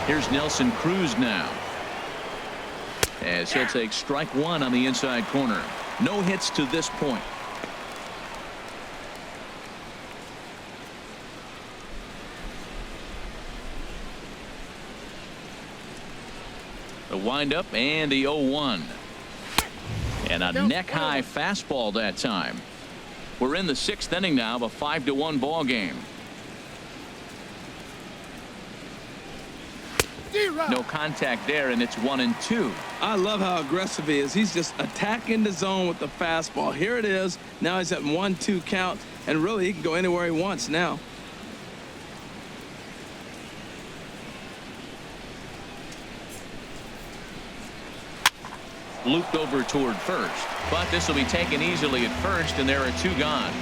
Here's Nelson Cruz now, as he'll take strike 1 on the inside corner. No hits to this point. The windup and the 0-1. And a neck-high fastball that time. We're in the 6th inning now of a 5-1 ball game. No contact there, and it's 1-2. I love how aggressive he is. He's just attacking the zone with the fastball. Here it is. Now he's at 1-2 count, and really he can go anywhere he wants now. Looped over toward first, but this will be taken easily at first, and there are 2 gone.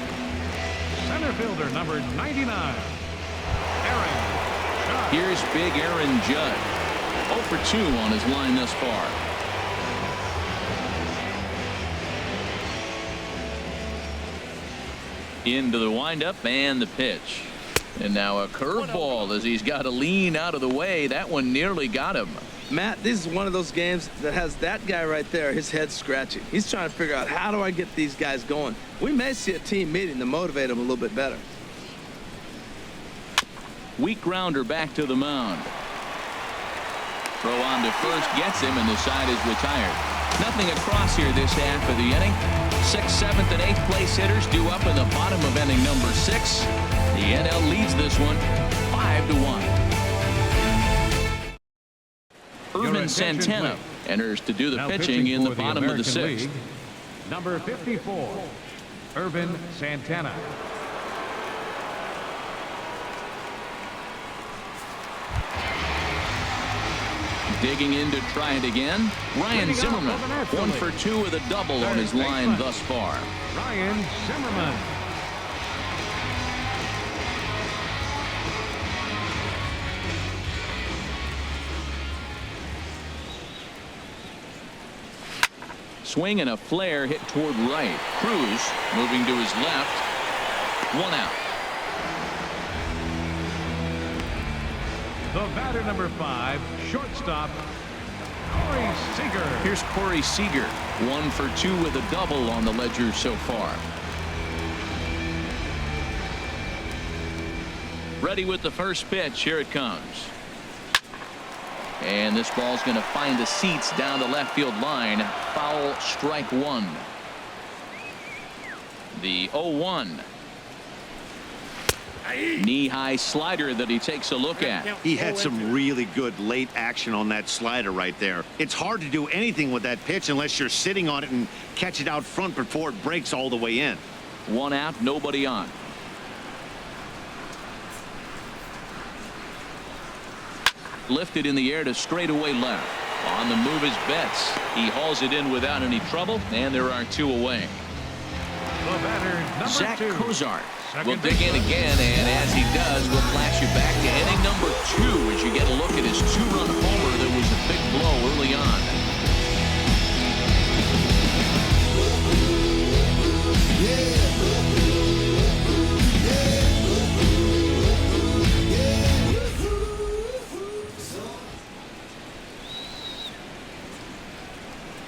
Center fielder number 99, Aaron. Here's big Aaron Judd. 0 for 2 on his line thus far. Into the windup and the pitch. And now a curveball as he's got to lean out of the way. That one nearly got him. Matt, this is one of those games that has that guy right there, his head scratching. He's trying to figure out, how do I get these guys going? We may see a team meeting to motivate them a little bit better. Weak grounder back to the mound. Throw on to first gets him, and the side is retired. Nothing across here this half of the inning. 6th, 7th, and 8th place hitters due up in the bottom of inning number 6. The NL leads this one 5-1. Irvin Santana enters to do the pitching in the bottom of the 6th. Number 54, Irvin Santana. Digging in to try it again. Ryan Zimmerman, 1 for 2 with a double on his line thus far. Ryan Zimmerman. Swing and a flare hit toward right. Cruz moving to his left. 1 out. The batter number 5, shortstop, Corey Seager. Here's Corey Seager, 1 for 2 with a double on the ledger so far. Ready with the first pitch. Here it comes. And this ball's going to find the seats down the left field line. Foul, strike 1. The 0-1. Knee-high slider that he takes a look at. He had some really good late action on that slider right there. It's hard to do anything with that pitch unless you're sitting on it and catch it out front before it breaks all the way in. 1 out, nobody on. Lifted in the air to straightaway left. On the move is Betts. He hauls it in without any trouble, and there are 2 away. The batter, number Zach 2. Cozart will Second dig in baseman. again, and as he does, we'll flash you back to inning number 2 as you get a look at his 2-run homer that was a big blow early on.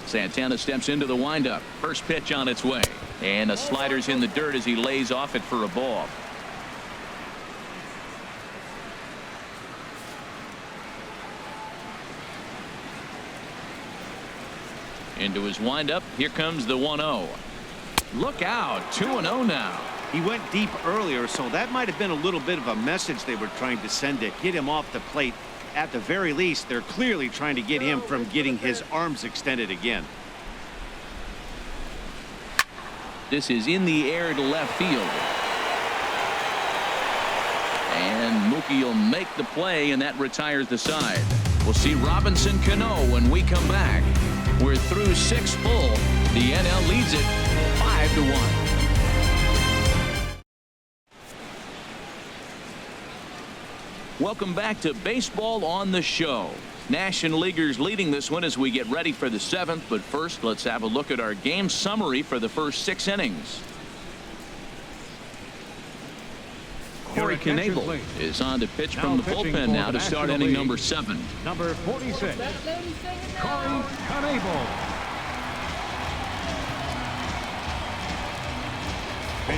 Santana steps into the windup. First pitch on its way. And a slider's in the dirt as he lays off it for a ball. Into his windup. Here comes the 1-0. Look out. 2-0 now. He went deep earlier, so that might have been a little bit of a message they were trying to send to get him off the plate. At the very least, they're clearly trying to get him from getting his arms extended again. This is in the air to left field. And Mookie will make the play, and that retires the side. We'll see Robinson Cano when we come back. We're through 6 full. The NL leads it 5-1. Welcome back to Baseball on the Show. National Leaguers leading this one as we get ready for the 7th. But first, let's have a look at our game summary for the first 6 innings. Corey Knebel is on to pitch from the bullpen now to start inning number 7. Number 46, Corey Knebel.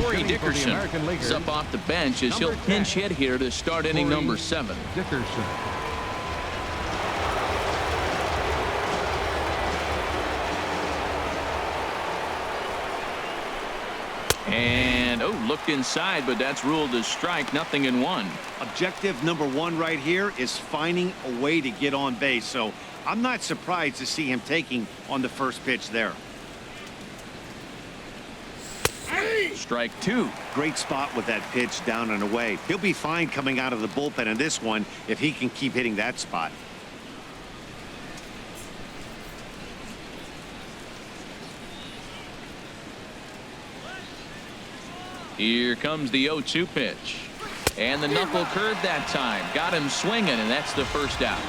Corey Dickerson is up off the bench as he'll pinch hit here to start inning number 7. Dickerson. And looked inside, but that's ruled as strike. 0-1. Objective number 1 right here is finding a way to get on base. So I'm not surprised to see him taking on the first pitch there. Strike 2. Great spot with that pitch down and away. He'll be fine coming out of the bullpen in this one if he can keep hitting that spot. Here comes the 0-2 pitch. And the knuckle curve that time. Got him swinging, and that's the first out.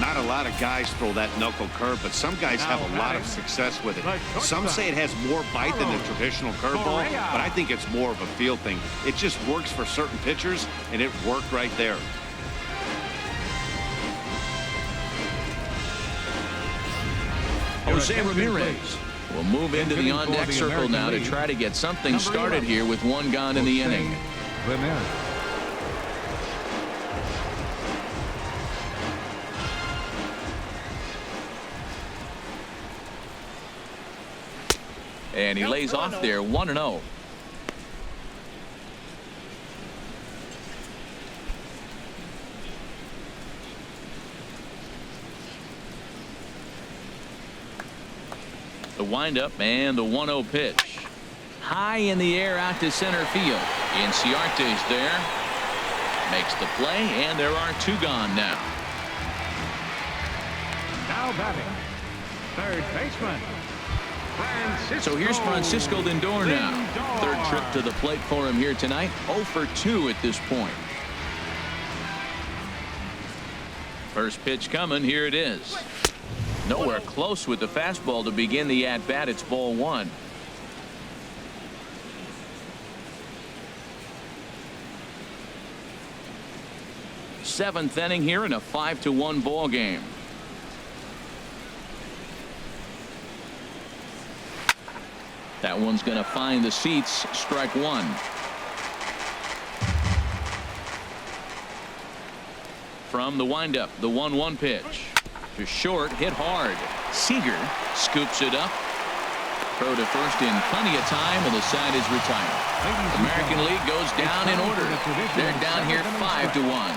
Not a lot of guys throw that knuckle curve, but some guys have a lot of success with it. Some say it has more bite than the traditional curveball, but I think it's more of a feel thing. It just works for certain pitchers, and it worked right there. Jose Ramirez will move into the on-deck circle now to try to get something started here with 1 gone in the inning. And he lays off there. 1-0. The windup and the 1-0 pitch. High in the air out to center field. Inciarte's there. Makes the play, and there are 2 gone now. Now batting, third baseman. So here's Francisco Lindor now. 3rd trip to the plate for him here tonight. 0 for 2 at this point. First pitch coming. Here it is. Nowhere close with the fastball to begin the at-bat. It's ball 1. Seventh inning here in a 5-1 ball game. That one's going to find the seats. Strike 1. From the windup, the 1-1 pitch. To short, hit hard. Seager scoops it up. Throw to first in plenty of time, and the side is retired. American League goes down in order. They're down here 5-1.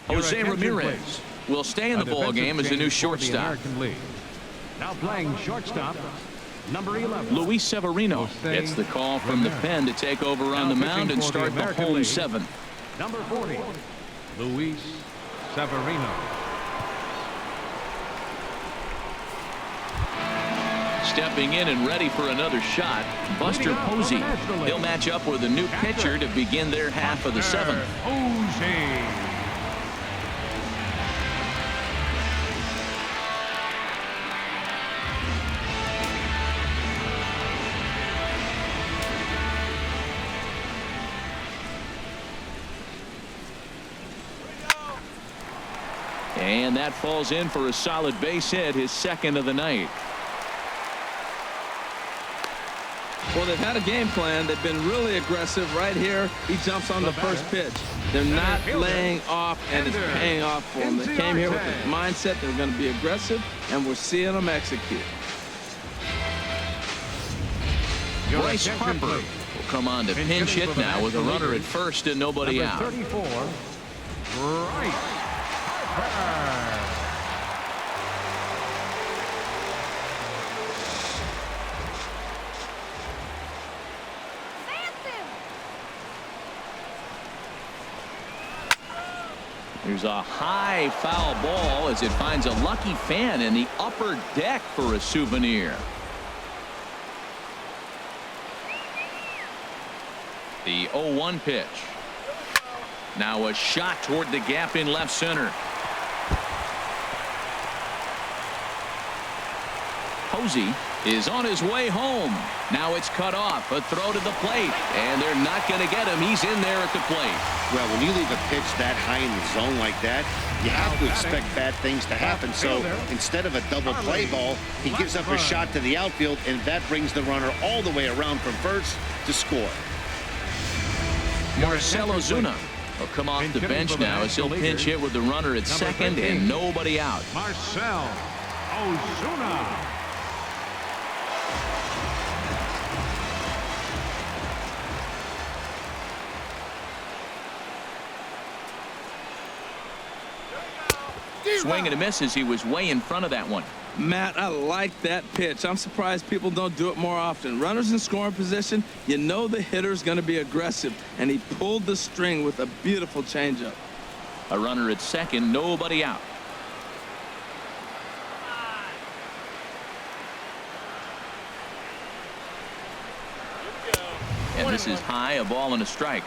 Jose Ramirez will stay in the ball game as a new shortstop. Now playing shortstop, number 11. Luis Severino gets the call from the pen to take over on the mound and start the home 7th. Number 40, Luis Severino. Stepping in and ready for another shot, Buster Posey. He'll match up with a new pitcher to begin their half of the seventh. Posey. And that falls in for a solid base hit, his second of the night. Well, they've had a game plan. They've been really aggressive. Right here, he jumps on the first pitch. They're not laying off, and it's paying off for them. They came here with the mindset they're going to be aggressive, and we're seeing them execute. Bryce Harper will come on to pinch hit now with a runner at first and nobody out. 34, Bryce Harper. There's a high foul ball as it finds a lucky fan in the upper deck for a souvenir. The 0-1 pitch. Now a shot toward the gap in left center. Posey is on his way home. Now it's cut off. A throw to the plate, and they're not going to get him. He's in there at the plate. Well, when you leave a pitch that high in the zone like that, you have to expect bad things to happen. So instead of a double play ball, he gives up a shot to the outfield, and that brings the runner all the way around from first to score. Marcell Ozuna will come off the bench now as he'll pinch hit with the runner at second and nobody out. Marcell Ozuna. Swing and a miss as he was way in front of that one. Matt, I like that pitch. I'm surprised people don't do it more often. Runners in scoring position, you know the hitter's going to be aggressive, and he pulled the string with a beautiful changeup. A runner at second, nobody out. And this is high, a ball and a strike.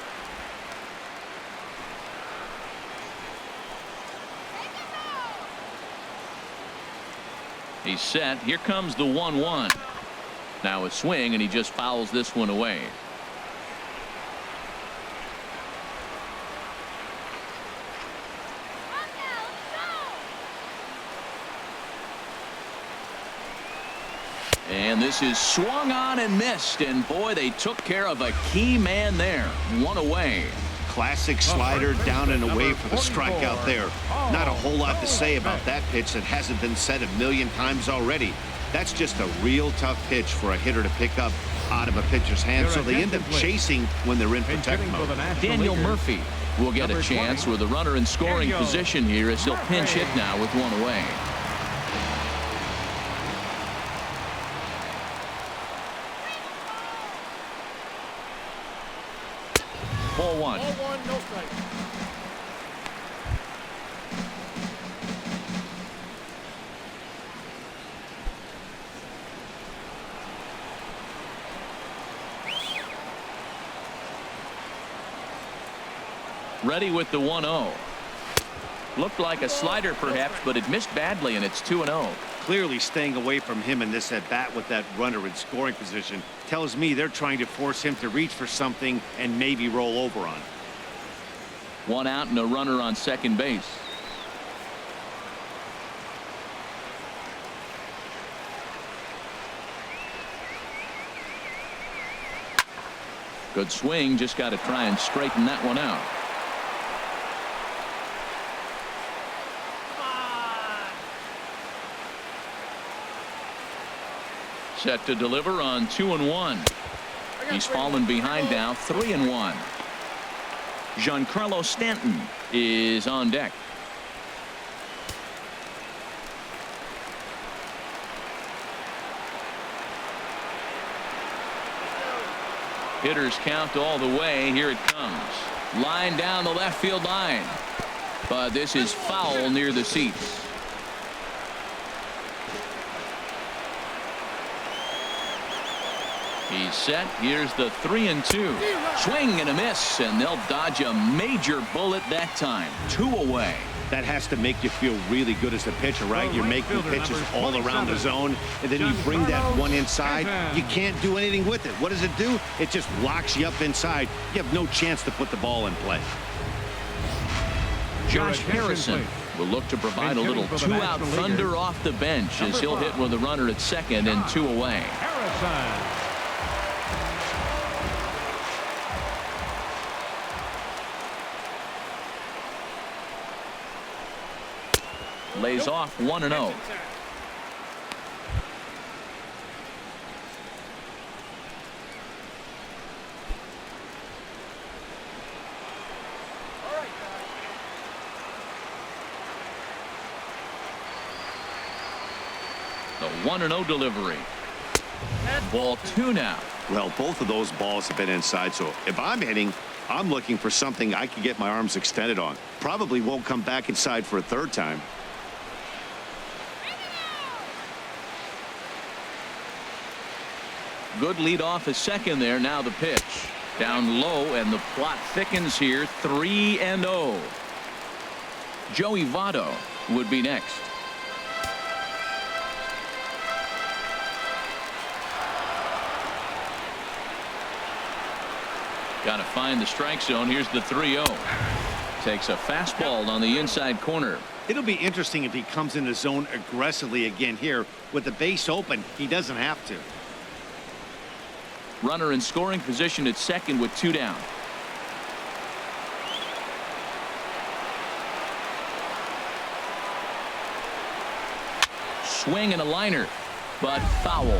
He's set. Here comes the 1-1. Now a swing, and he just fouls this one away. And this is swung on and missed, and boy, they took care of a key man there. One away. Classic slider down and away for the strikeout there. Not a whole lot to say about that pitch that hasn't been said a million times already. That's just a real tough pitch for a hitter to pick up out of a pitcher's hand, so they end up chasing when they're in protect mode. Daniel Murphy will get a chance with a runner in scoring position here as he'll pinch hit now with one away. Ball one. Ball one, no strike. Ready with the 1-0. Looked like a slider perhaps, but it missed badly, and it's 2-0. Clearly staying away from him in this at-bat with that runner in scoring position tells me they're trying to force him to reach for something and maybe roll over on. One out and a runner on second base. Good swing, just got to try and straighten that one out. Set to deliver on 2-1. He's fallen behind now, 3-1. Giancarlo Stanton is on deck. Hitters count all the way. Here it comes. Line down the left field line. But this is foul near the seats. He's set. Here's the 3-2. Swing and a miss, and they'll dodge a major bullet that time. 2 away. That has to make you feel really good as a pitcher, right? You're making pitches all around the zone, and then you bring that one inside. You can't do anything with it. What does it do? It just locks you up inside. You have no chance to put the ball in play. Josh Harrison will look to provide a little 2-out thunder off the bench as he'll hit with a runner at second and 2 away. Harrison. Lays off 1-0. The 1-0 delivery. Ball 2 now. Well, both of those balls have been inside, so if I'm hitting, I'm looking for something I can get my arms extended on. Probably won't come back inside for a third time. Good lead off a second there. Now the pitch. Down low, and the plot thickens here. 3-0. Joey Votto would be next. Got to find the strike zone. Here's the 3-0. Takes a fastball on the inside corner. It'll be interesting if he comes in the zone aggressively again here. With the base open, he doesn't have to. Runner in scoring position at second with 2 down. Swing and a liner, but foul.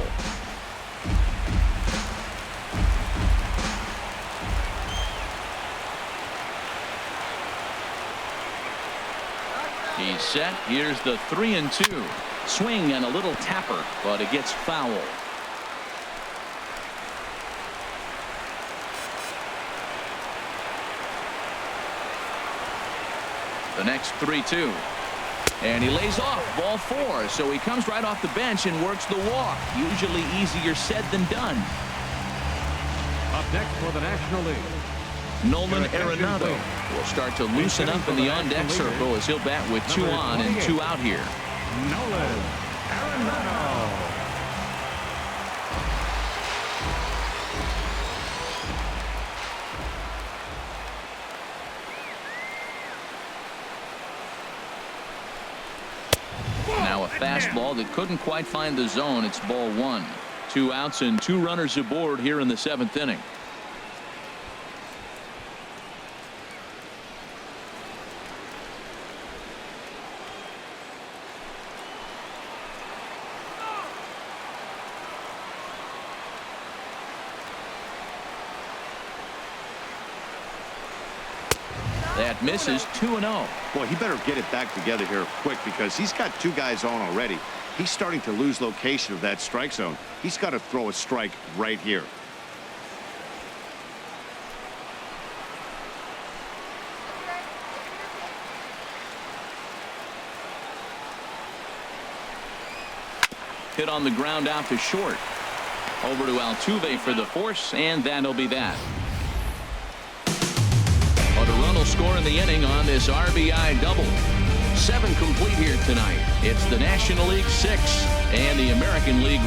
He's set. Here's the 3-2. Swing and a little tapper, but it gets foul. The next 3-2. And he lays off. Ball 4. So he comes right off the bench and works the walk. Usually easier said than done. Up next for the National League, Nolan Arenado will start to loosen up in the on-deck circle as he'll bat with 2 on and 2 out here. Nolan Arenado. Now a fastball that couldn't quite find the zone. It's ball 1. 2 outs and 2 runners aboard here in the 7th inning. That misses. 2-0. Boy, he better get it back together here quick because he's got 2 guys on already. He's starting to lose location of that strike zone. He's got to throw a strike right here. Hit on the ground out to short. Over to Altuve for the force, and that'll be that. But a run will score in the inning on this RBI double. 7 complete here tonight. It's the National League 6 and the American League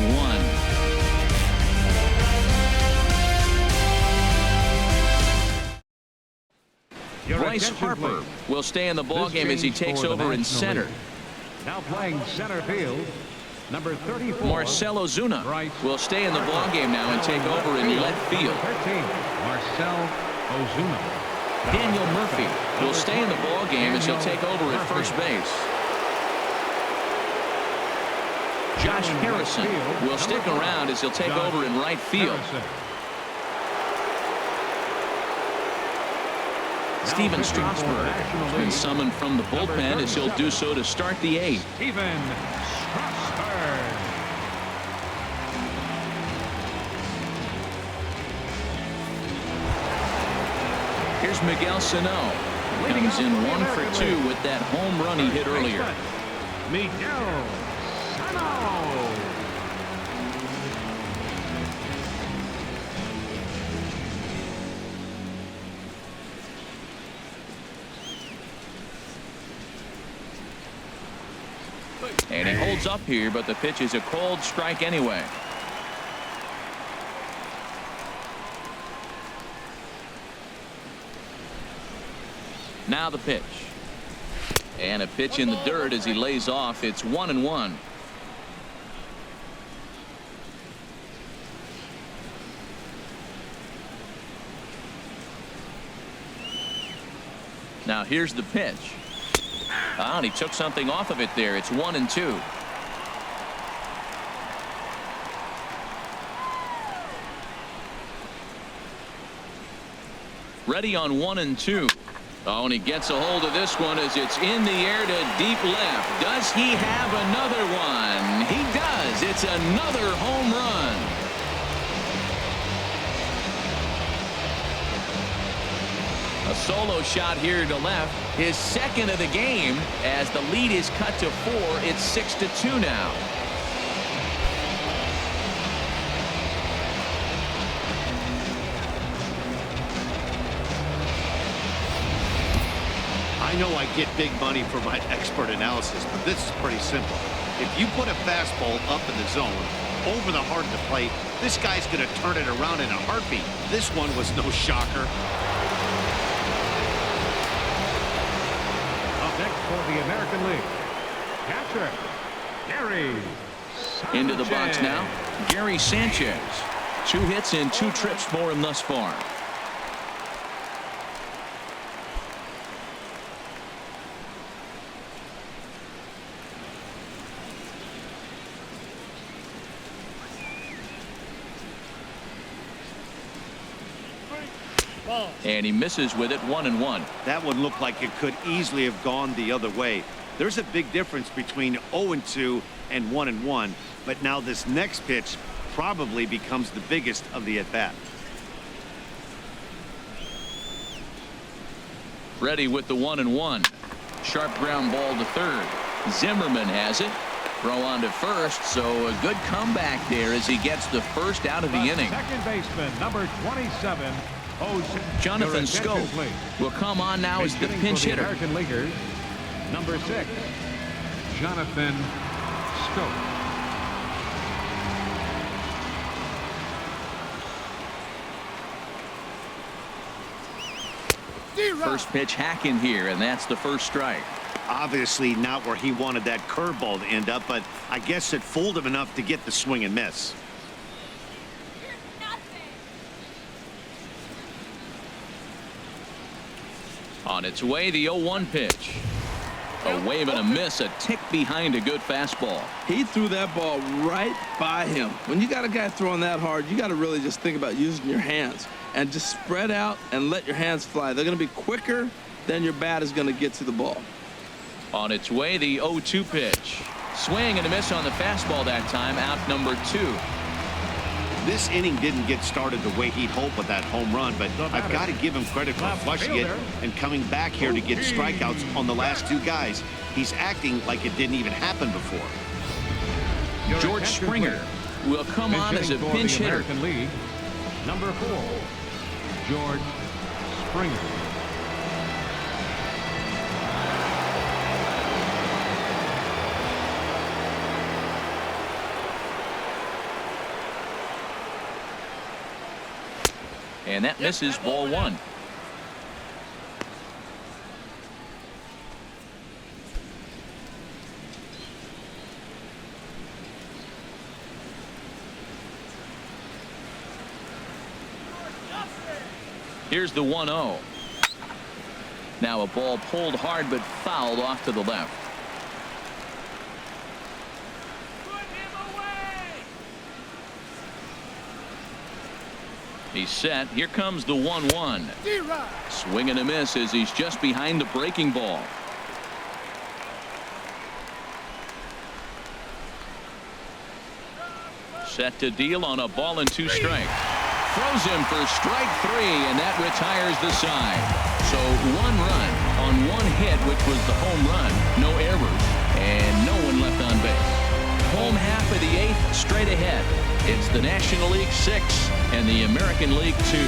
1. Bryce Harper will stay in the ballgame as he takes over in center. Now playing center field, number 34. Marcell Ozuna will stay in the ballgame now and take over in left field. 13, Marcell Ozuna. Daniel Murphy will stay in the ballgame as he'll take over at first base. Josh Harrison will stick around as he'll take over in right field. Steven Strasburg has been summoned from the bullpen as he'll do so to start the 8th. Steven Strasburg. Here's Miguel Sano. comes in 1 for 2 with that home run he hit earlier. Miguel Sano. And he holds up here, but the pitch is a cold strike anyway. Now the pitch. And a pitch in the dirt as he lays off. It's 1-1. Now here's the pitch. And he took something off of it there. It's 1-2. Ready on 1-2. Oh, and he gets a hold of this one as it's in the air to deep left. Does he have another one? He does. It's another home run. A solo shot here to left. His second of the game as the lead is cut to 4. It's 6-2 now. I know I get big money for my expert analysis, but this is pretty simple. If you put a fastball up in the zone, over the heart of the plate, this guy's going to turn it around in a heartbeat. This one was no shocker. Up next for the American League, catcher, Gary Sanchez. Into the box now, Gary Sanchez. 2 hits and 2 trips for him thus far. And he misses with it. 1-1. That one looked like it could easily have gone the other way. There's a big difference between 0-2 and 1-1, but now this next pitch probably becomes the biggest of the at-bat. Ready with the 1-1. Sharp ground ball to third. Zimmerman has it. Throw on to first, so a good comeback there as he gets the first out of the inning. Second baseman, number 27. Jonathan Scope will come on now as the pinch hitter. American Leaguers, number 6, Jonathan Scope. First pitch hacking here, and that's the first strike. Obviously not where he wanted that curveball to end up, but I guess it fooled him enough to get the swing and miss. On its way, the 0-1 pitch. A wave and a miss, a tick behind a good fastball. He threw that ball right by him. When you got a guy throwing that hard, you got to really just think about using your hands and just spread out and let your hands fly. They're going to be quicker than your bat is going to get to the ball. On its way, the 0-2 pitch. Swing and a miss on the fastball that time. Out number 2. This inning didn't get started the way he'd hoped with that home run, but I've got to give him credit for flushing it and coming back here to get strikeouts on the last 2 guys. He's acting like it didn't even happen before. George Springer will come on as a pinch hitter. American League, number 4, George Springer. And that misses, ball 1. Here's the 1-0. Now a ball pulled hard but fouled off to the left. He's set. Here comes the 1-1. Swing and a miss as he's just behind the breaking ball. Set to deal on a ball and 2 strikes. throws him for strike 3, and that retires the side. So 1 run on 1 hit, which was the home run. No errors, and no one left on base. Home half of the 8th, straight ahead. It's the National League 6 and the American League 2.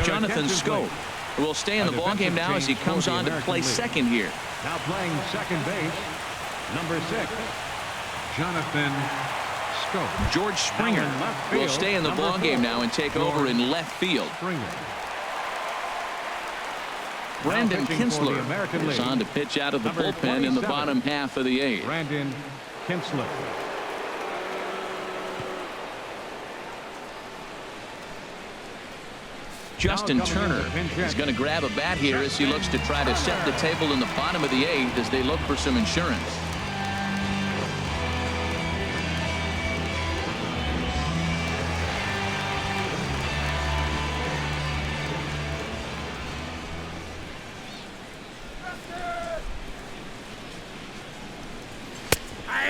Jonathan Scope will stay in the ballgame now as he comes on to play second here. Now playing second base, number 6, Jonathan Scope. George Springer will stay in the ballgame now and take over in left field. Brandon Kinsler is on to pitch out of the bullpen in the bottom half of the 8th. Brandon Kinsler. Justin Turner is going to grab a bat here as he looks to try to set the table in the bottom of the 8th as they look for some insurance.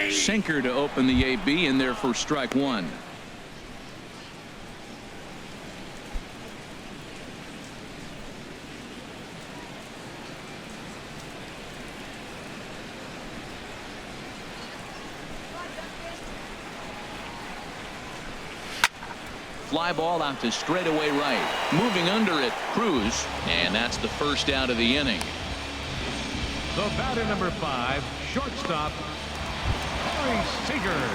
Sinker to open the AB in there for strike 1. Fly ball out to straightaway right. Moving under it, Cruz, and that's the first out of the inning. The batter number 5, shortstop, Corey Seager.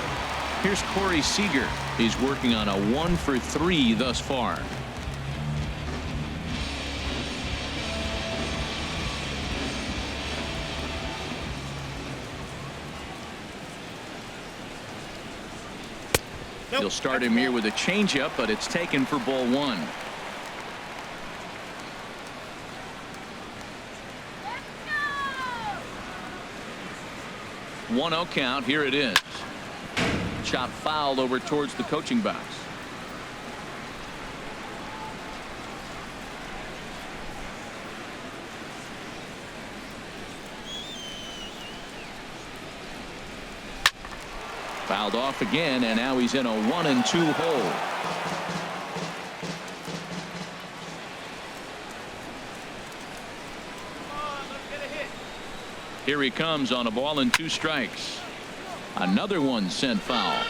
Here's Corey Seager. He's working on a 1 for 3 thus far. He'll start him here with a changeup, but it's taken for ball 1. One 1-0 count. Here it is. Chop fouled over towards the coaching box. Fouled off again, and now he's in a 1-2 hole. Here he comes on a ball and 2 strikes. Another one sent foul.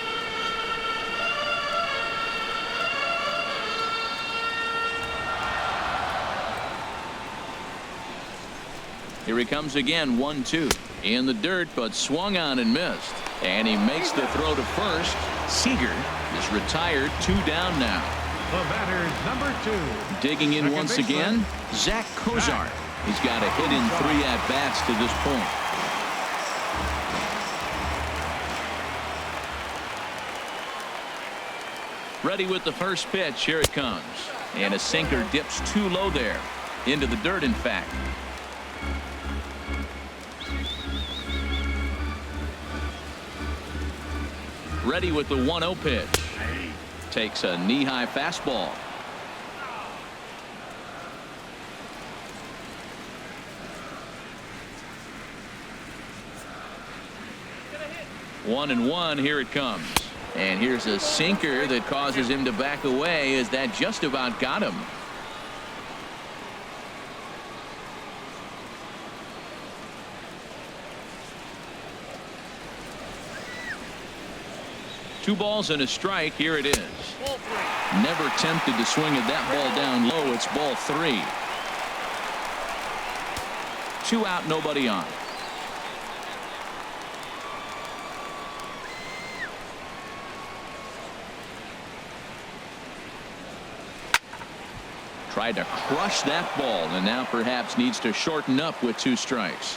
Here he comes again, 1-2. In the dirt, but swung on and missed. And he makes the throw to first. Seager is retired, 2 down now. The batter's number 2. Digging in once again, Zach Kozar. He's got a hit in 3 at-bats to this point. Ready with the first pitch. Here it comes. And a sinker dips too low there. Into the dirt, in fact. Ready with the 1-0 pitch. Takes a knee-high fastball. One and one. Here it comes. And here's a sinker that causes him to back away as that just about got him. Two balls and a strike. Here it is. Never tempted to swing at that ball down low. It's ball 3. 2 out, nobody on. Tried to crush that ball and now perhaps needs to shorten up with 2 strikes.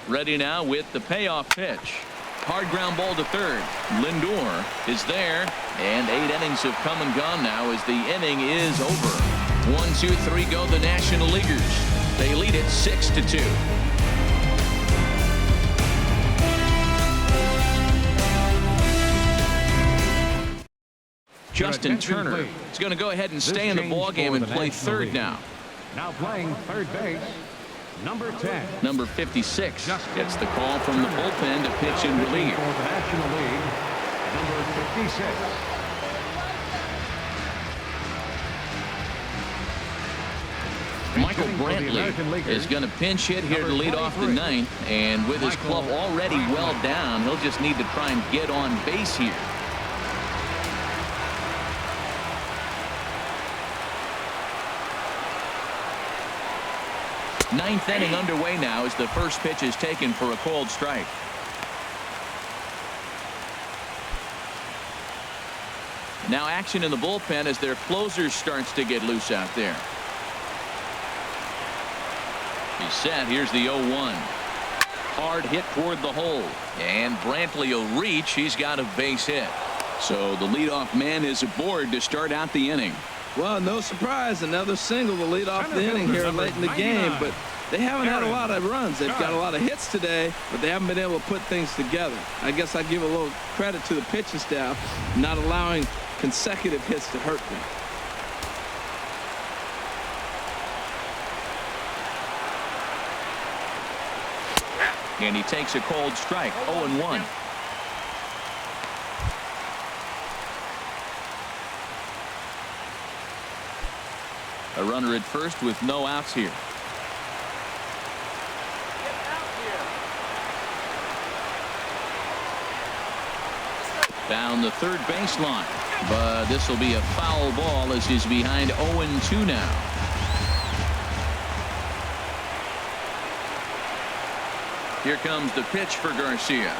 Ready now with the payoff pitch. Hard ground ball to third. Lindor is there, and 8 innings have come and gone now as the inning is over. 1, 2, 3 go the National Leaguers. They lead it 6-2. Justin Turner is going to go ahead and stay in the ball game and play third now. Now playing third base, Number 10. Number 56 gets the call from the bullpen to pitch in relief. For the National League, number 56. Michael Brantley is going to pinch hit here to lead off the ninth, and with his club already well down, he'll just need to try and get on base here. Ninth inning underway now as the first pitch is taken for a cold strike. Now action in the bullpen as their closer starts to get loose out there. He's set. Here's the 0-1. Hard hit toward the hole, and Brantley will reach. He's got a base hit. So the leadoff man is aboard to start out the inning. Well, no surprise, another single to lead off the inning here late in the game, but they haven't had a lot of runs. They've got a lot of hits today, but they haven't been able to put things together. I guess I give a little credit to the pitching staff, not allowing consecutive hits to hurt them. And he takes a cold strike. 0-1. A runner at first with no outs here. Down the third baseline, but this will be a foul ball as he's behind 0-2 now. Here comes the pitch for Garcia.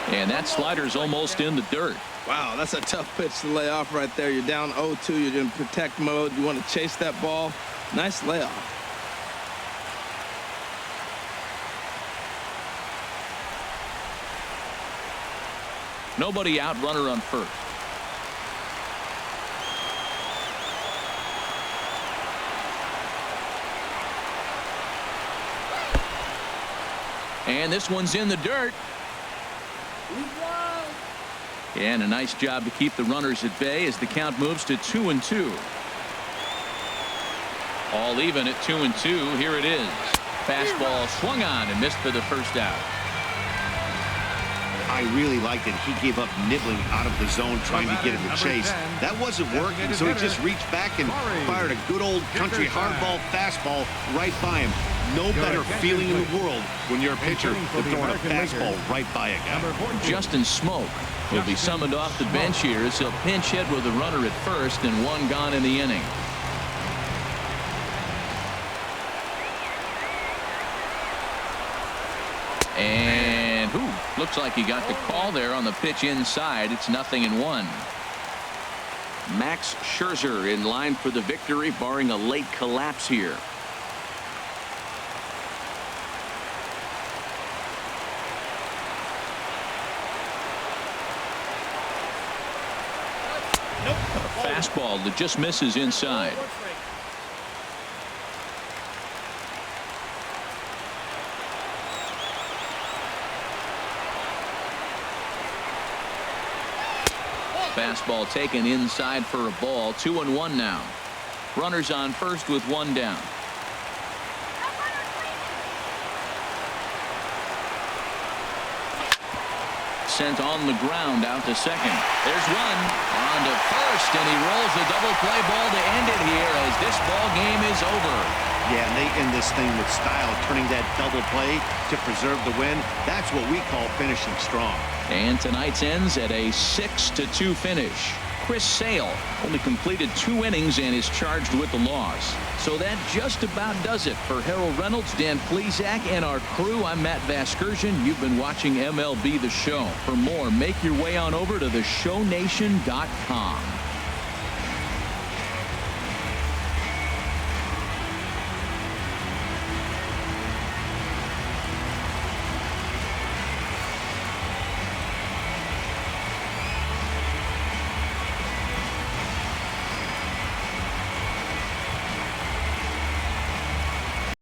And that slider's almost in the dirt. Wow, that's a tough pitch to lay off right there. You're down 0-2. You're in protect mode. You want to chase that ball. Nice layoff. Nobody out, runner on first. And this one's in the dirt. And a nice job to keep the runners at bay as the count moves to 2-2. All even at 2-2. Here it is. Fastball swung on and missed for the first out. I really liked it. He gave up nibbling out of the zone trying to get in the chase. That wasn't working, so he just reached back and fired a good old country hardball fastball right by him. No better feeling in the world when you're a pitcher than throwing a fastball right by a guy. Justin Smoke will be summoned off the bench here as he'll pinch hit with a runner at first and one gone in the inning. And looks like he got the call there on the pitch inside. It's 0-1. Max Scherzer in line for the victory, barring a late collapse here. A fastball that just misses inside. Fastball taken inside for a ball. 2-1 now. Runners on first with one down. Sent on the ground out to second. There's one on to first, and he rolls the double play ball to end it here as this ball game is over. Yeah, and they end this thing with style, turning that double play to preserve the win. That's what we call finishing strong. And tonight's ends at a 6-2 finish. Chris Sale only completed 2 innings and is charged with the loss. So that just about does it for Harold Reynolds, Dan Plesac, and our crew. I'm Matt Vasgersian. You've been watching MLB The Show. For more, make your way on over to theshownation.com.